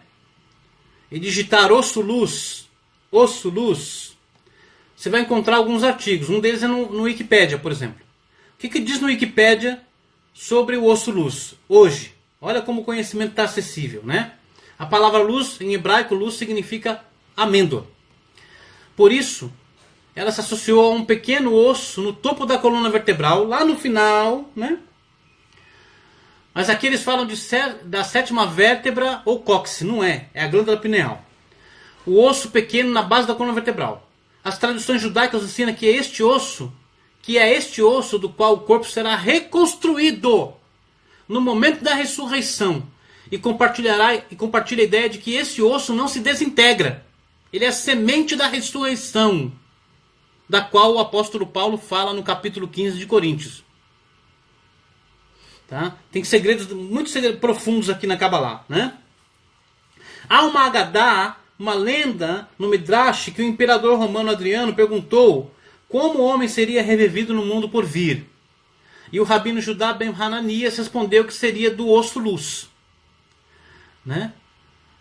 E digitar osso-luz, você vai encontrar alguns artigos. Um deles é no Wikipédia, por exemplo. O que diz no Wikipédia sobre o osso-luz hoje? Olha como o conhecimento está acessível, né? A palavra luz, em hebraico, luz significa amêndoa. Por isso, ela se associou a um pequeno osso no topo da coluna vertebral, lá no final, né? Mas aqui eles falam da 7ª vértebra ou cóccix, não é? É a glândula pineal. O osso pequeno na base da coluna vertebral. As tradições judaicas ensinam que é este osso do qual o corpo será reconstruído no momento da ressurreição. E compartilha a ideia de que esse osso não se desintegra. Ele é a semente da ressurreição, da qual o apóstolo Paulo fala no capítulo 15 de Coríntios. Tá? Tem muitos segredos profundos aqui na Kabbalah, né? Há uma Agadá, uma lenda no Midrash, que o imperador romano Adriano perguntou como o homem seria revivido no mundo por vir. E o rabino Judá ben Hananias respondeu que seria do osso-luz. Né?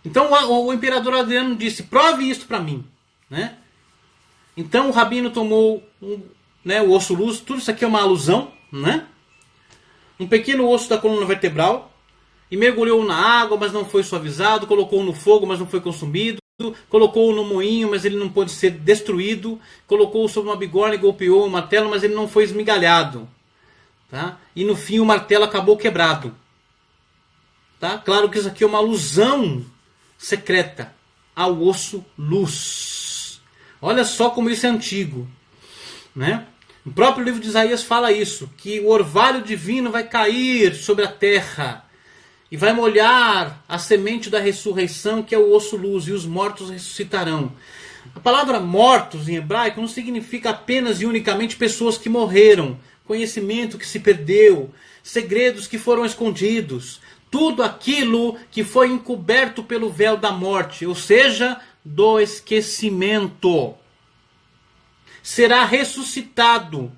Então o imperador Adriano disse: prove isso para mim. Né? Então o rabino tomou o osso-luz, tudo isso aqui é uma alusão, né? Um pequeno osso da coluna vertebral, e mergulhou na água, mas não foi suavizado, colocou no fogo, mas não foi consumido, colocou no moinho, mas ele não pôde ser destruído, colocou sobre uma bigorna e golpeou o martelo, mas ele não foi esmigalhado. Tá? E no fim o martelo acabou quebrado. Tá? Claro que isso aqui é uma alusão secreta ao osso luz. Olha só como isso é antigo, né? O próprio livro de Isaías fala isso, que o orvalho divino vai cair sobre a terra e vai molhar a semente da ressurreição, que é o osso luz, e os mortos ressuscitarão. A palavra mortos em hebraico não significa apenas e unicamente pessoas que morreram, conhecimento que se perdeu, segredos que foram escondidos, tudo aquilo que foi encoberto pelo véu da morte, ou seja, do esquecimento, será ressuscitado,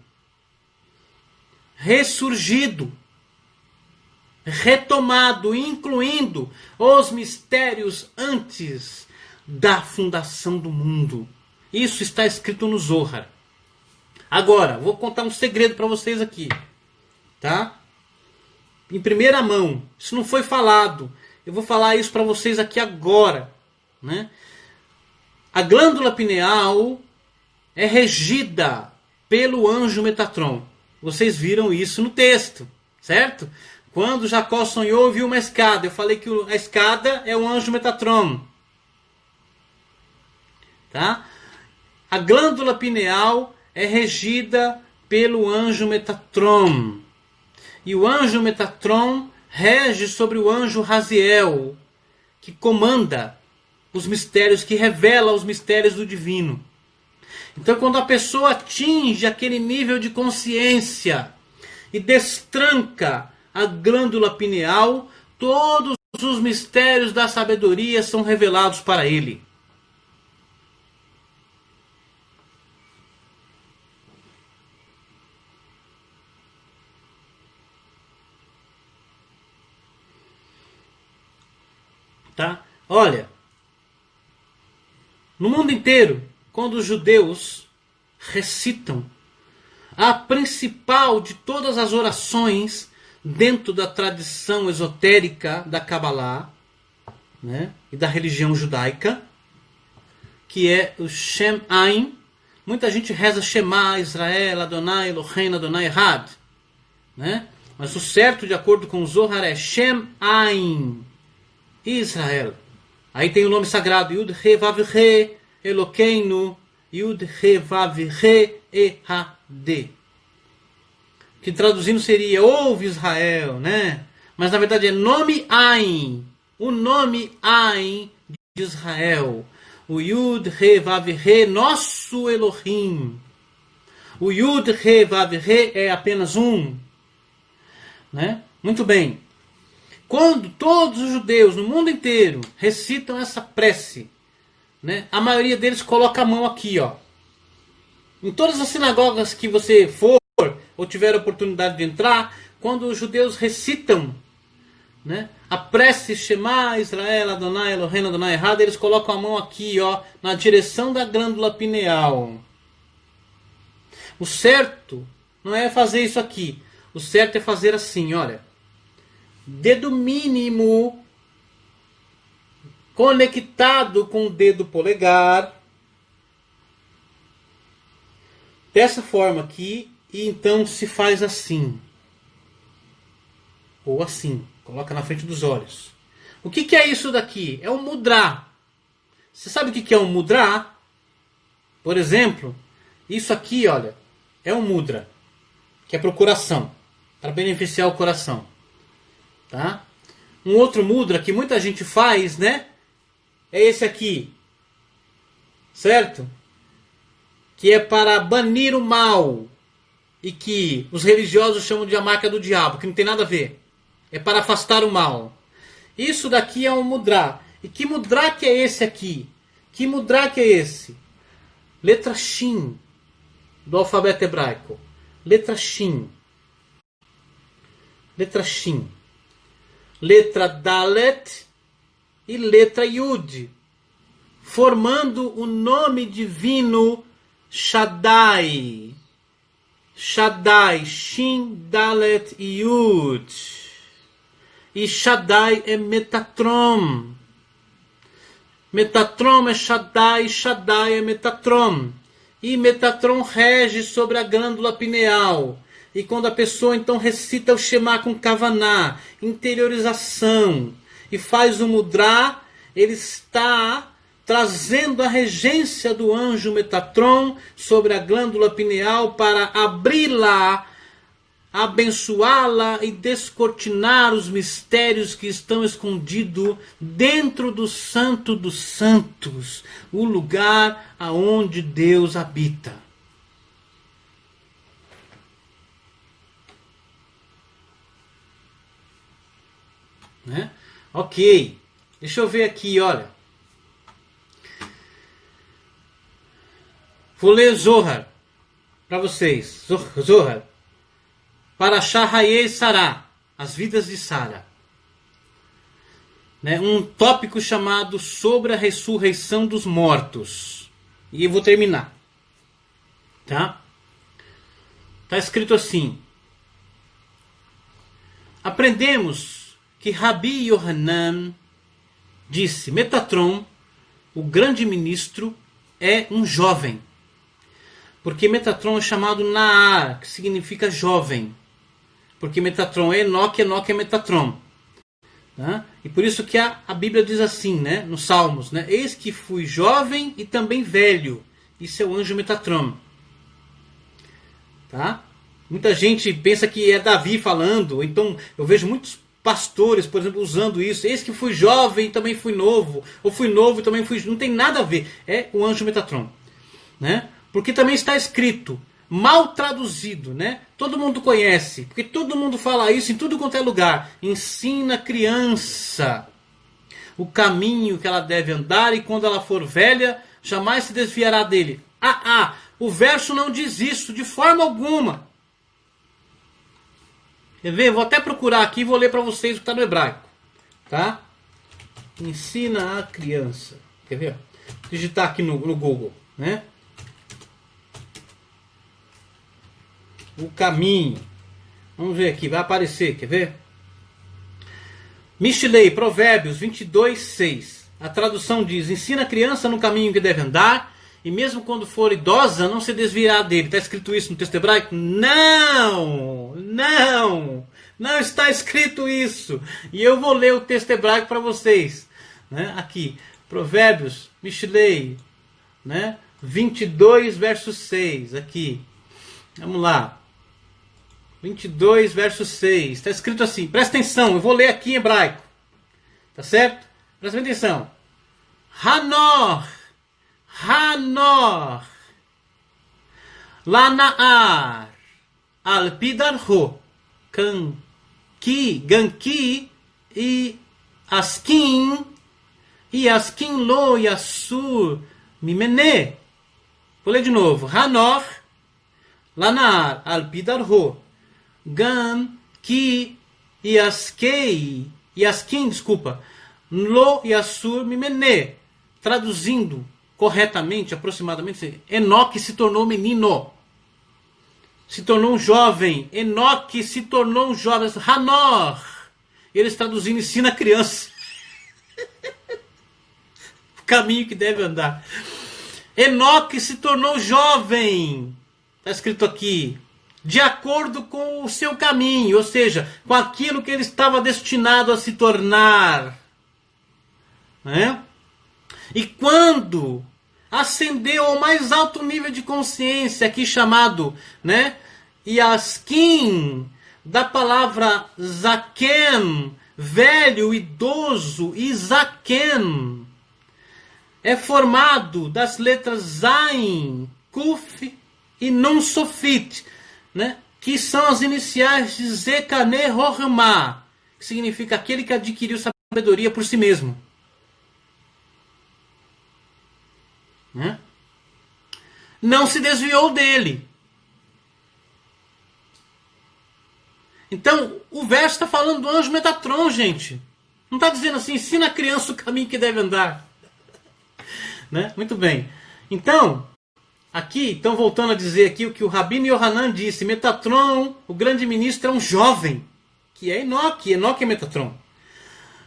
ressurgido, retomado, incluindo os mistérios antes da fundação do mundo. Isso está escrito no Zohar. Agora, vou contar um segredo para vocês aqui, tá? Em primeira mão, isso não foi falado. Eu vou falar isso para vocês aqui agora, né? A glândula pineal é regida pelo anjo Metatron. Vocês viram isso no texto, certo? Quando Jacó sonhou e viu uma escada, eu falei que a escada é o anjo Metatron. Tá? A glândula pineal é regida pelo anjo Metatron. E o anjo Metatron rege sobre o anjo Raziel, que comanda os mistérios, que revela os mistérios do divino. Então, quando a pessoa atinge aquele nível de consciência e destranca a glândula pineal, todos os mistérios da sabedoria são revelados para ele. Tá? Olha, no mundo inteiro, quando os judeus recitam a principal de todas as orações dentro da tradição esotérica da Kabbalah, né, e da religião judaica, que é o Shem Ain, muita gente reza Shema Israel, Adonai Eloheinu, Adonai Echad, né? Mas o certo, de acordo com o Zohar, é Shem Ain, Israel. Aí tem o nome sagrado Yud He Vav He Elokeinu Yud He Vav He Ehad, que traduzindo seria ouve Israel, né? Mas na verdade é nome Ain, o nome Ain de Israel, o Yud He Vav He, nosso Elohim. O Yud He Vav He é apenas um, né? Muito bem. Quando todos os judeus no mundo inteiro recitam essa prece, né, a maioria deles coloca a mão aqui, ó. Em todas as sinagogas que você for ou tiver a oportunidade de entrar, quando os judeus recitam, né, a prece Shema Israel, Adonai Eloheinu, Adonai Echad, eles colocam a mão aqui, ó, na direção da glândula pineal. O certo não é fazer isso aqui. O certo é fazer assim, olha. Dedo mínimo conectado com o dedo polegar, dessa forma aqui, e então se faz assim, ou assim, coloca na frente dos olhos. O que é isso daqui? É um mudra. Você sabe o que é um mudra? Por exemplo, isso aqui, olha, é um mudra, que é para o coração, para beneficiar o coração. Tá? Um outro mudra que muita gente faz, né? É esse aqui. Certo? Que é para banir o mal. E que os religiosos chamam de a marca do diabo, que não tem nada a ver. É para afastar o mal. Isso daqui é um mudra. E que mudra que é esse aqui? Que mudra que é esse? Letra Shin do alfabeto hebraico. Letra Shin. Letra Shin. Letra Dalet e letra Yud, formando o nome divino Shaddai. Shaddai, Shin, Dalet e Yud. E Shaddai é Metatron. Metatron é Shaddai, Shaddai é Metatron. E Metatron rege sobre a glândula pineal. E quando a pessoa então recita o Shema com Kavaná, interiorização, e faz o Mudra, ele está trazendo a regência do anjo Metatron sobre a glândula pineal para abri-la, abençoá-la e descortinar os mistérios que estão escondidos dentro do Santo dos Santos, o lugar aonde Deus habita. Né? Ok, deixa eu ver aqui, olha. Vou ler Zohar para vocês. Zohar. Parashá Hayei Sará, as vidas de Sara. Né? Um tópico chamado sobre a ressurreição dos mortos. E eu vou terminar. Tá? Tá escrito assim. Aprendemos que Rabi Yohanan disse, Metatron, o grande ministro, é um jovem. Porque Metatron é chamado Naar, que significa jovem. Porque Metatron é Enoque, Enoque é Metatron. Tá? E por isso que a Bíblia diz assim, né, nos Salmos, né, eis que fui jovem e também velho. Isso é o anjo Metatron. Tá? Muita gente pensa que é Davi falando. Então eu vejo muitos pastores, por exemplo, usando isso. Eis que fui jovem e também fui novo. Ou fui novo e também fui... Não tem nada a ver. É o anjo Metatron. Né? Porque também está escrito, mal traduzido, né? Todo mundo conhece, porque todo mundo fala isso em tudo quanto é lugar. Ensina a criança o caminho que ela deve andar e quando ela for velha, jamais se desviará dele. O verso não diz isso de forma alguma. Quer ver? Vou até procurar aqui e vou ler para vocês o que está no hebraico. Tá? Ensina a criança. Quer ver? Vou digitar aqui no Google, né? O caminho. Vamos ver aqui, vai aparecer, quer ver? Mishlei, Provérbios 22, 6. A tradução diz, ensina a criança no caminho que deve andar, e mesmo quando for idosa, não se desviará dele. Está escrito isso no texto hebraico? Não! Não está escrito isso. E eu vou ler o texto hebraico para vocês. Né? Aqui, Provérbios, Mishlei, né? 22, verso 6. Aqui. Vamos lá. 22, verso 6. Está escrito assim. Presta atenção, eu vou ler aqui em hebraico. Tá certo? Presta atenção. Hanor. Lanaar. Alpidarho. Ganki. E askin. E askin lo yasur mimene. Vou ler de novo. Hanor. Lanar alpidarho. Gan ki yaskin, desculpa, lo yasur mimene. Traduzindo corretamente, aproximadamente, Enoque se tornou menino. Se tornou um jovem. Enoque se tornou um jovem. Hanor. Eles traduzindo ensina a criança. O caminho que deve andar. Enoque se tornou jovem. Está escrito aqui. De acordo com o seu caminho, ou seja, com aquilo que ele estava destinado a se tornar. Né? E quando ascendeu ao mais alto nível de consciência, aqui chamado, né, Yaskin, da palavra Zaken, velho, idoso, e Zaken, é formado das letras Zain, Kuf e Nun Sofit, né? Que são as iniciais de Zekane Rohma, que significa aquele que adquiriu sabedoria por si mesmo. Né? Não se desviou dele. Então, o verso está falando do anjo Metatron, gente. Não está dizendo assim, ensina a criança o caminho que deve andar. Né? Muito bem. Então, aqui, então voltando a dizer aqui o que o Rabino Yohanan disse, Metatron, o grande ministro, é um jovem, que é Enoque, Enoque é Metatron.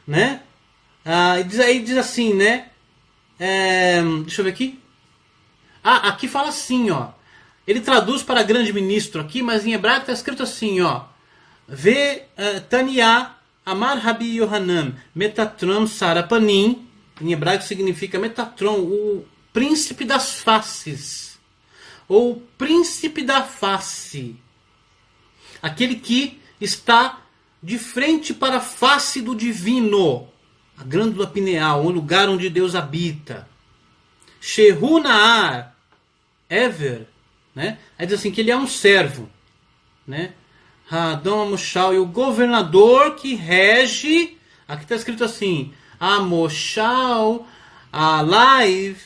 Né? Aí diz assim, né? Deixa eu ver aqui. Aqui fala assim, ó. Ele traduz para grande ministro aqui, mas em hebraico está escrito assim, ó. Ve Tania Amar Rabi Yohanan Metatron Sarapanim. Em hebraico significa Metatron, o príncipe das faces. Ou príncipe da face. Aquele que está de frente para a face do divino. A glândula pineal, o lugar onde Deus habita. Shehu Naar Ever. Né? Aí diz assim, que ele é um servo. Né? Hadom Amoshal, e o governador que rege. Aqui está escrito assim. Amoshal Alaiv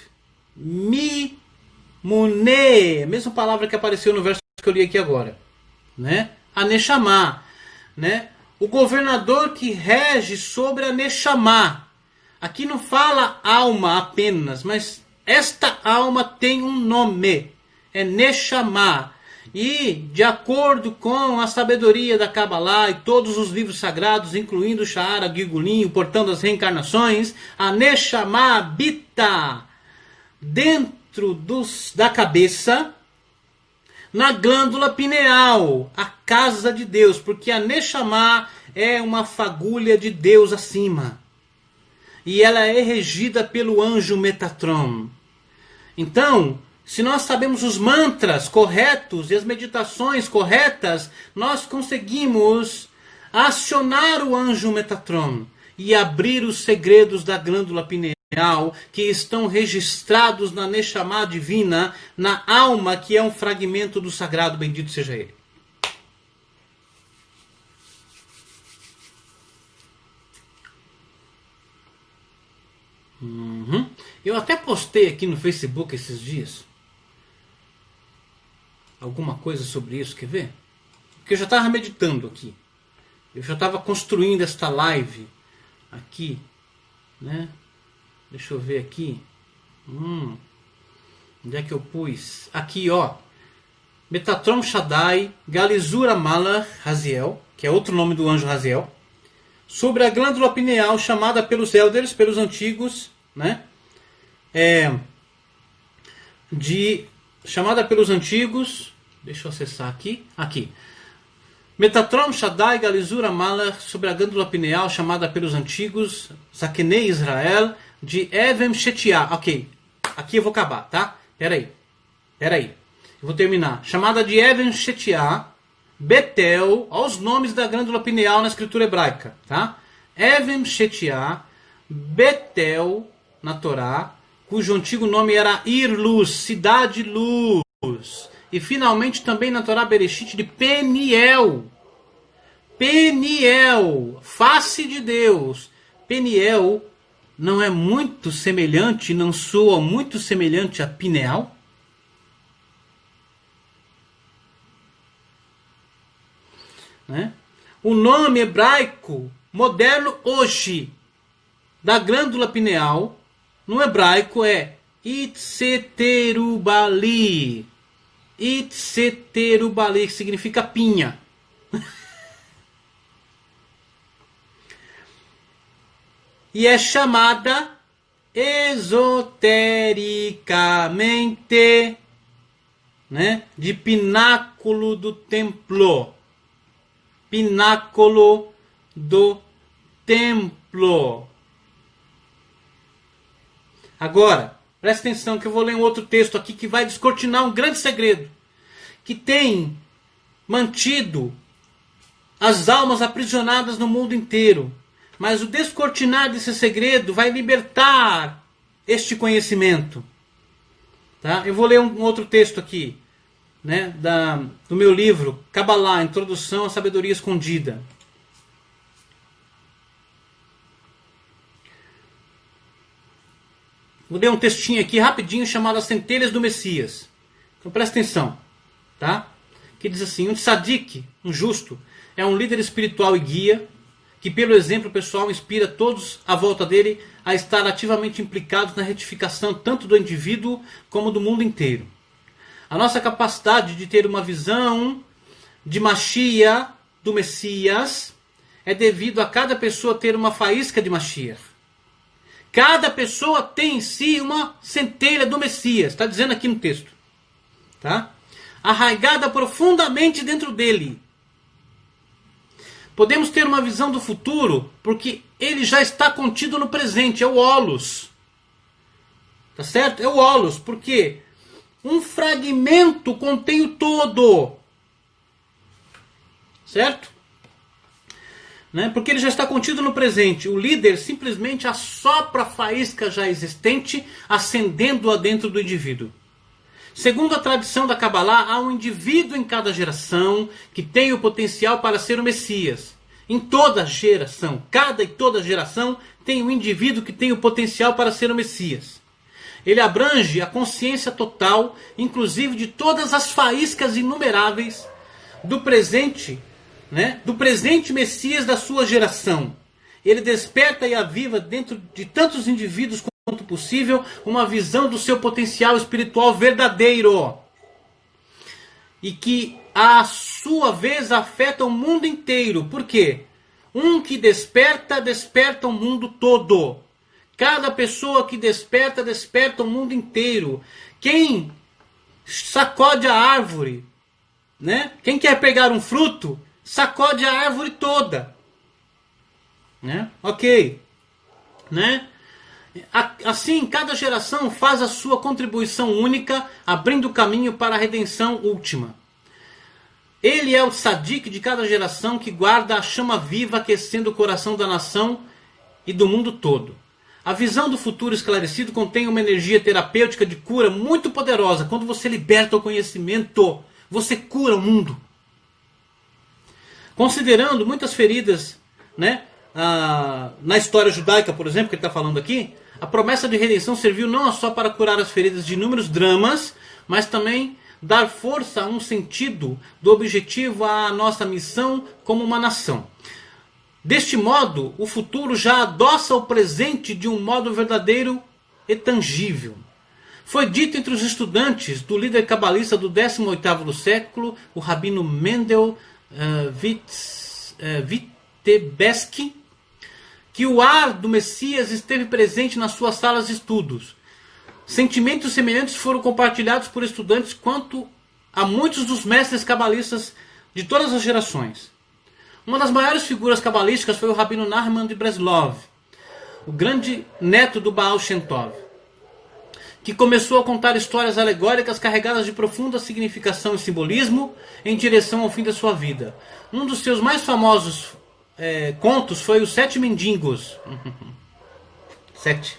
Mi Mune. A mesma palavra que apareceu no verso que eu li aqui agora. Né? A Neshama. Né? O governador que rege sobre a Neshama. Aqui não fala alma apenas, mas esta alma tem um nome. É Neshama. E, de acordo com a sabedoria da Kabbalah e todos os livros sagrados, incluindo o Sha'ar Gilgulim, o Portão das Reencarnações, a Neshama habita dentro da cabeça, na glândula pineal, a casa de Deus, porque a Neshama é uma fagulha de Deus acima. E ela é regida pelo anjo Metatron. Então, se nós sabemos os mantras corretos e as meditações corretas, nós conseguimos acionar o anjo Metatron e abrir os segredos da glândula pineal que estão registrados na Neshama divina, na alma que é um fragmento do sagrado, bendito seja ele. Eu até postei aqui no Facebook esses dias alguma coisa sobre isso, quer ver? Porque eu já estava meditando aqui. Eu já estava construindo esta live aqui, né? Deixa eu ver aqui. Onde é que eu pus? Aqui, ó. Metatron Shaddai Galizura Malach Raziel, que é outro nome do anjo Raziel, sobre a glândula pineal chamada pelos elders, pelos antigos, né? Chamada pelos antigos, deixa eu acessar aqui. Metatron Shaddai Galizura Malach, sobre a glândula pineal chamada pelos antigos, Zakenei Israel, de Evem Shetiah. Ok, aqui eu vou acabar, tá? Peraí. Eu vou terminar. Chamada de Evem Shetiah, Betel, olha os nomes da glândula pineal na escritura hebraica, tá? Evem Shetiah, Betel, na Torá, cujo antigo nome era Ir-Luz, cidade luz. E finalmente também na Torá Bereshit de Peniel. Peniel, face de Deus. Peniel não é muito semelhante, não soa muito semelhante a pineal? Né? O nome hebraico moderno hoje da glândula pineal no hebraico é Itzeterubali. Itzeterubali, que significa pinha. E é chamada esotericamente, né, de pináculo do templo. Pináculo do templo. Agora, presta atenção que eu vou ler um outro texto aqui que vai descortinar um grande segredo que tem mantido as almas aprisionadas no mundo inteiro. Mas o descortinar desse segredo vai libertar este conhecimento. Tá? Eu vou ler um outro texto aqui, né, do meu livro, Kabbalah, Introdução à Sabedoria Escondida. Vou ler um textinho aqui rapidinho chamado As Centelhas do Messias. Então presta atenção. Tá? Que diz assim: um tzadik, um justo, é um líder espiritual e guia que pelo exemplo pessoal inspira todos à volta dele a estar ativamente implicados na retificação tanto do indivíduo como do mundo inteiro. A nossa capacidade de ter uma visão de Mashiach, do Messias, é devido a cada pessoa ter uma faísca de Mashiach. Cada pessoa tem em si uma centelha do Messias. Está dizendo aqui no texto. Tá? arraigada profundamente dentro dele. Podemos ter uma visão do futuro porque ele já está contido no presente, é o holos. Tá certo? É o holos, porque um fragmento contém o todo. Certo? Né? Porque ele já está contido no presente. O líder simplesmente assopra a faísca já existente, acendendo-a dentro do indivíduo. Segundo a tradição da Kabbalah, há um indivíduo em cada geração que tem o potencial para ser o Messias. Em toda geração, cada e toda geração tem um indivíduo que tem o potencial para ser o Messias. Ele abrange a consciência total, inclusive de todas as faíscas inumeráveis do presente, né? Do presente Messias da sua geração. Ele desperta e aviva dentro de tantos indivíduos quanto possível uma visão do seu potencial espiritual verdadeiro. E que, à sua vez, afeta o mundo inteiro. Por quê? Um que desperta, desperta o mundo todo. Cada pessoa que desperta, desperta o mundo inteiro. Quem sacode a árvore, né? Quem quer pegar um fruto, sacode a árvore toda. Né? Ok. Né? Assim, cada geração faz a sua contribuição única, abrindo caminho para a redenção última. Ele é o tzadik de cada geração que guarda a chama viva aquecendo o coração da nação e do mundo todo. A visão do futuro esclarecido contém uma energia terapêutica de cura muito poderosa. Quando você liberta o conhecimento, você cura o mundo. Considerando muitas feridas, né, na história judaica, por exemplo, que ele está falando aqui, a promessa de redenção serviu não só para curar as feridas de inúmeros dramas, mas também dar força a um sentido do objetivo à nossa missão como uma nação. Deste modo, o futuro já adoça o presente de um modo verdadeiro e tangível. Foi dito entre os estudantes do líder cabalista do 18º do século, o rabino Mendel Vitebsk, que o ar do Messias esteve presente nas suas salas de estudos. Sentimentos semelhantes foram compartilhados por estudantes quanto a muitos dos mestres cabalistas de todas as gerações. Uma das maiores figuras cabalísticas foi o rabino Nachman de Breslov, o grande neto do Baal Shem Tov, que começou a contar histórias alegóricas carregadas de profunda significação e simbolismo em direção ao fim da sua vida. Um dos seus mais famosos contos foi Os Sete Mendigos. 7.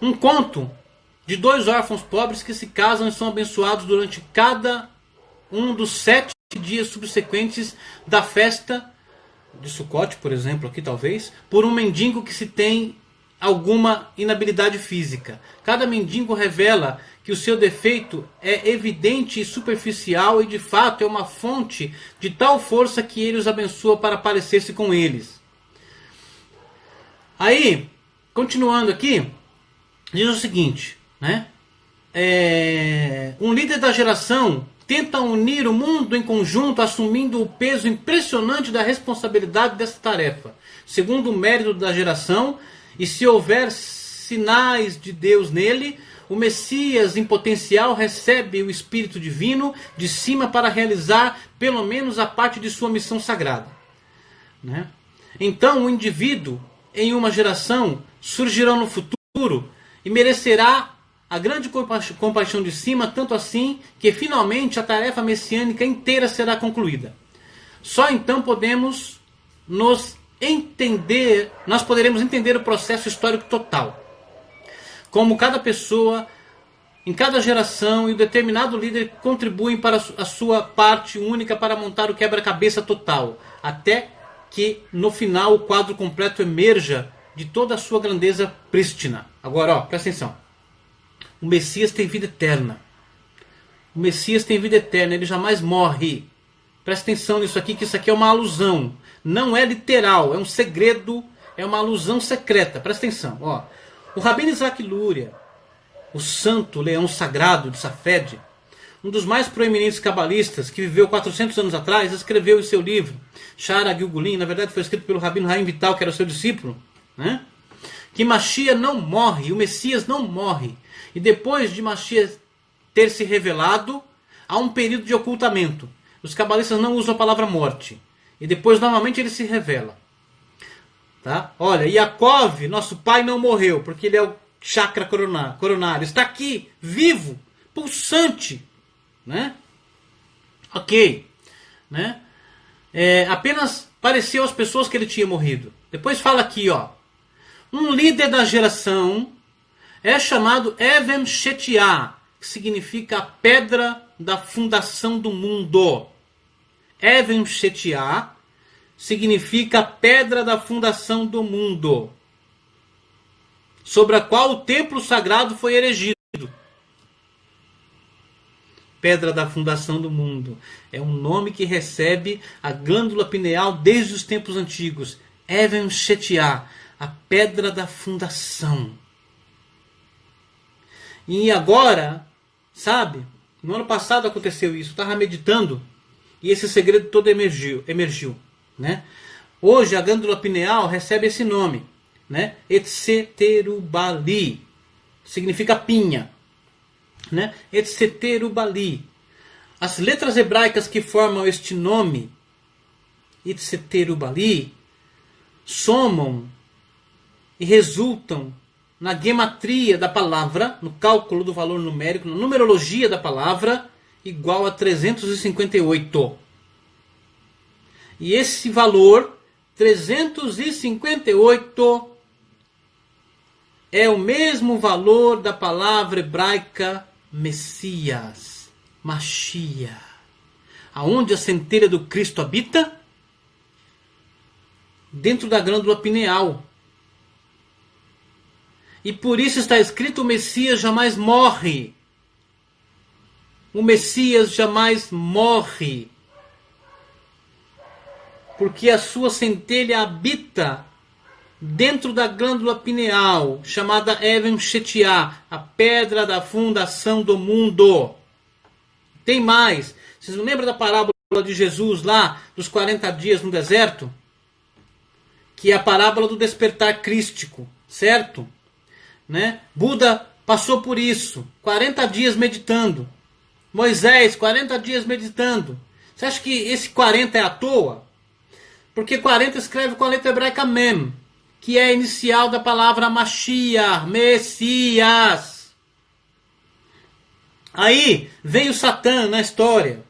Um conto de 2 órfãos pobres que se casam e são abençoados durante cada um dos 7 dias subsequentes da festa de Sukkot, por exemplo, aqui talvez, por um mendigo que se tem alguma inabilidade física. Cada mendigo revela que o seu defeito é evidente e superficial e de fato é uma fonte de tal força que ele os abençoa para parecer-se com eles. Aí, continuando aqui, diz o seguinte, né? Um líder da geração tenta unir o mundo em conjunto, assumindo o peso impressionante da responsabilidade dessa tarefa, segundo o mérito da geração, e se houver sinais de Deus nele, o Messias em potencial recebe o Espírito Divino de cima para realizar pelo menos a parte de sua missão sagrada. Né? Então o indivíduo em uma geração surgirá no futuro e merecerá a grande compaixão de cima, tanto assim que finalmente a tarefa messiânica inteira será concluída. Só então poderemos entender o processo histórico total. Como cada pessoa, em cada geração, e o determinado líder contribuem para a sua parte única para montar o quebra-cabeça total, até que no final o quadro completo emerja de toda a sua grandeza prístina. Agora, presta atenção. O Messias tem vida eterna. O Messias tem vida eterna, ele jamais morre. Presta atenção nisso aqui, que isso aqui é uma alusão. Não é literal, é um segredo, é uma alusão secreta. Presta atenção. Ó. O Rabino Isaac Luria, o santo leão sagrado de Safed, um dos mais proeminentes cabalistas que viveu 400 anos atrás, escreveu em seu livro, Shara Gilgulim, na verdade foi escrito pelo Rabino Haim Vital, que era o seu discípulo, né? Que Mashiach não morre, o Messias não morre. E depois de Mashiach ter se revelado, há um período de ocultamento. Os cabalistas não usam a palavra morte. E depois, novamente, ele se revela. Tá? Olha, Yaakov, nosso pai, não morreu, porque ele é o chakra coronário. Está aqui, vivo, pulsante. Né? Ok. Né? Apenas pareceu às pessoas que ele tinha morrido. Depois fala aqui, ó. Um líder da geração é chamado Even Shetiah, que significa a pedra da fundação do mundo. Even Shetiah significa a pedra da fundação do mundo, sobre a qual o templo sagrado foi erigido. Pedra da fundação do mundo é um nome que recebe a glândula pineal desde os tempos antigos. Even Shetiah, a pedra da fundação. E agora, sabe, no ano passado aconteceu isso, eu estava meditando e esse segredo todo emergiu, né? Hoje a glândula pineal recebe esse nome, né? Etseterubali, significa pinha, né? Etseterubali. As letras hebraicas que formam este nome, Etseterubali, somam e resultam na gematria da palavra, no cálculo do valor numérico, na numerologia da palavra, igual a 358. E esse valor, 358, é o mesmo valor da palavra hebraica Messias, Mashiach. Aonde a centelha do Cristo habita? Dentro da glândula pineal. E por isso está escrito: o Messias jamais morre. O Messias jamais morre. Porque a sua centelha habita dentro da glândula pineal, chamada Even Shetiah, a pedra da fundação do mundo. Tem mais. Vocês não lembram da parábola de Jesus lá, dos 40 dias no deserto? Que é a parábola do despertar crístico, certo? Né? Buda passou por isso, 40 dias meditando. Moisés, 40 dias meditando. Você acha que esse 40 é à toa? Porque 40 escreve com a letra hebraica Mem, que é a inicial da palavra Mashiach, Messias. Aí vem o Satã na história,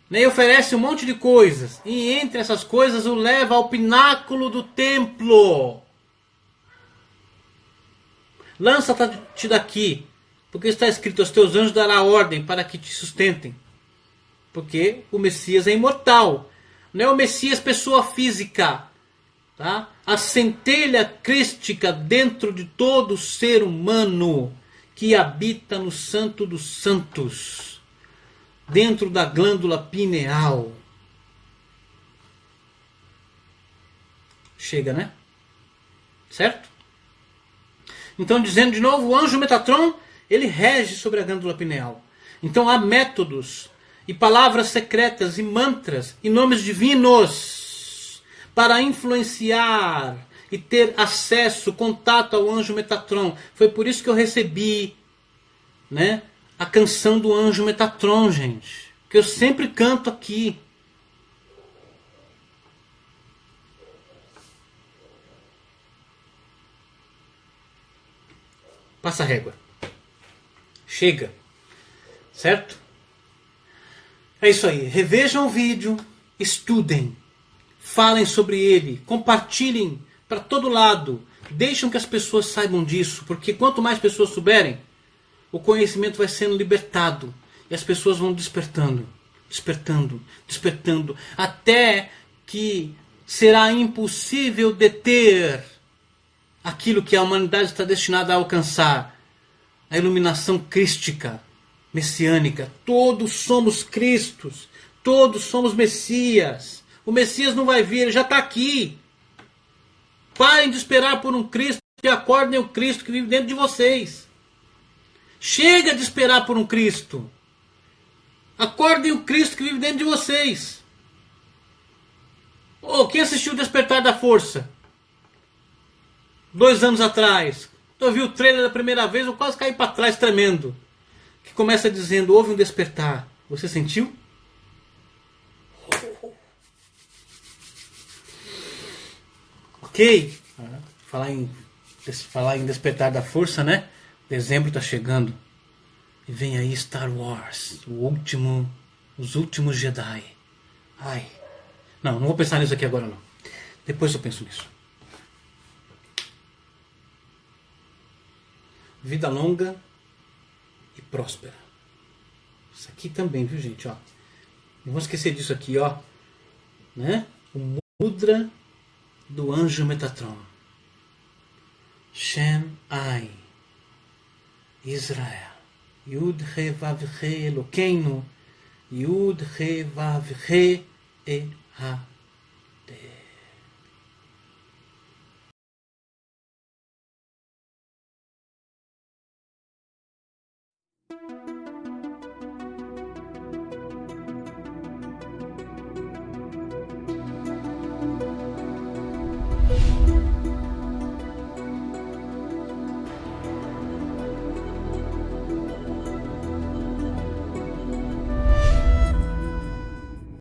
né, e oferece um monte de coisas. E entre essas coisas o leva ao pináculo do templo. Lança-te daqui, porque está escrito: aos teus anjos dará ordem para que te sustentem. Porque o Messias é imortal. Não é o Messias pessoa física. Tá? A centelha crística dentro de todo ser humano que habita no Santo dos Santos, dentro da glândula pineal. Chega, né? Certo? Então, dizendo de novo, o anjo Metatron, ele rege sobre a glândula pineal. Então há métodos e palavras secretas e mantras e nomes divinos para influenciar e ter acesso, contato ao anjo Metatron. Foi por isso que eu recebi, né, a canção do anjo Metatron, gente. Que eu sempre canto aqui. Passa a régua. Chega. Certo? É isso aí. Revejam o vídeo, estudem, falem sobre ele, compartilhem para todo lado. Deixem que as pessoas saibam disso, porque quanto mais pessoas souberem, o conhecimento vai sendo libertado e as pessoas vão despertando, despertando, despertando, até que será impossível deter aquilo que a humanidade está destinada a alcançar, a iluminação crística, messiânica. Todos somos Cristos, todos somos Messias. O Messias não vai vir, ele já está aqui. Parem de esperar por um Cristo e acordem o Cristo que vive dentro de vocês. Chega de esperar por um Cristo. Acordem o Cristo que vive dentro de vocês. Quem assistiu o Despertar da Força? 2 anos atrás. Eu vi o trailer da primeira vez, eu quase caí para trás tremendo. Que começa dizendo: houve um despertar. Você sentiu? Ok? Falar em despertar da força, né? Dezembro tá chegando. E vem aí Star Wars, os últimos Jedi. Ai. Não vou pensar nisso aqui agora não. Depois eu penso nisso. Vida longa e próspera. Isso aqui também, viu, gente, ó. Não vou esquecer disso aqui, ó, né? O mudra do anjo Metatron. Shem Ai. Israel. Yud He Vav He Elokeinu. Yud He Vav He Ehad.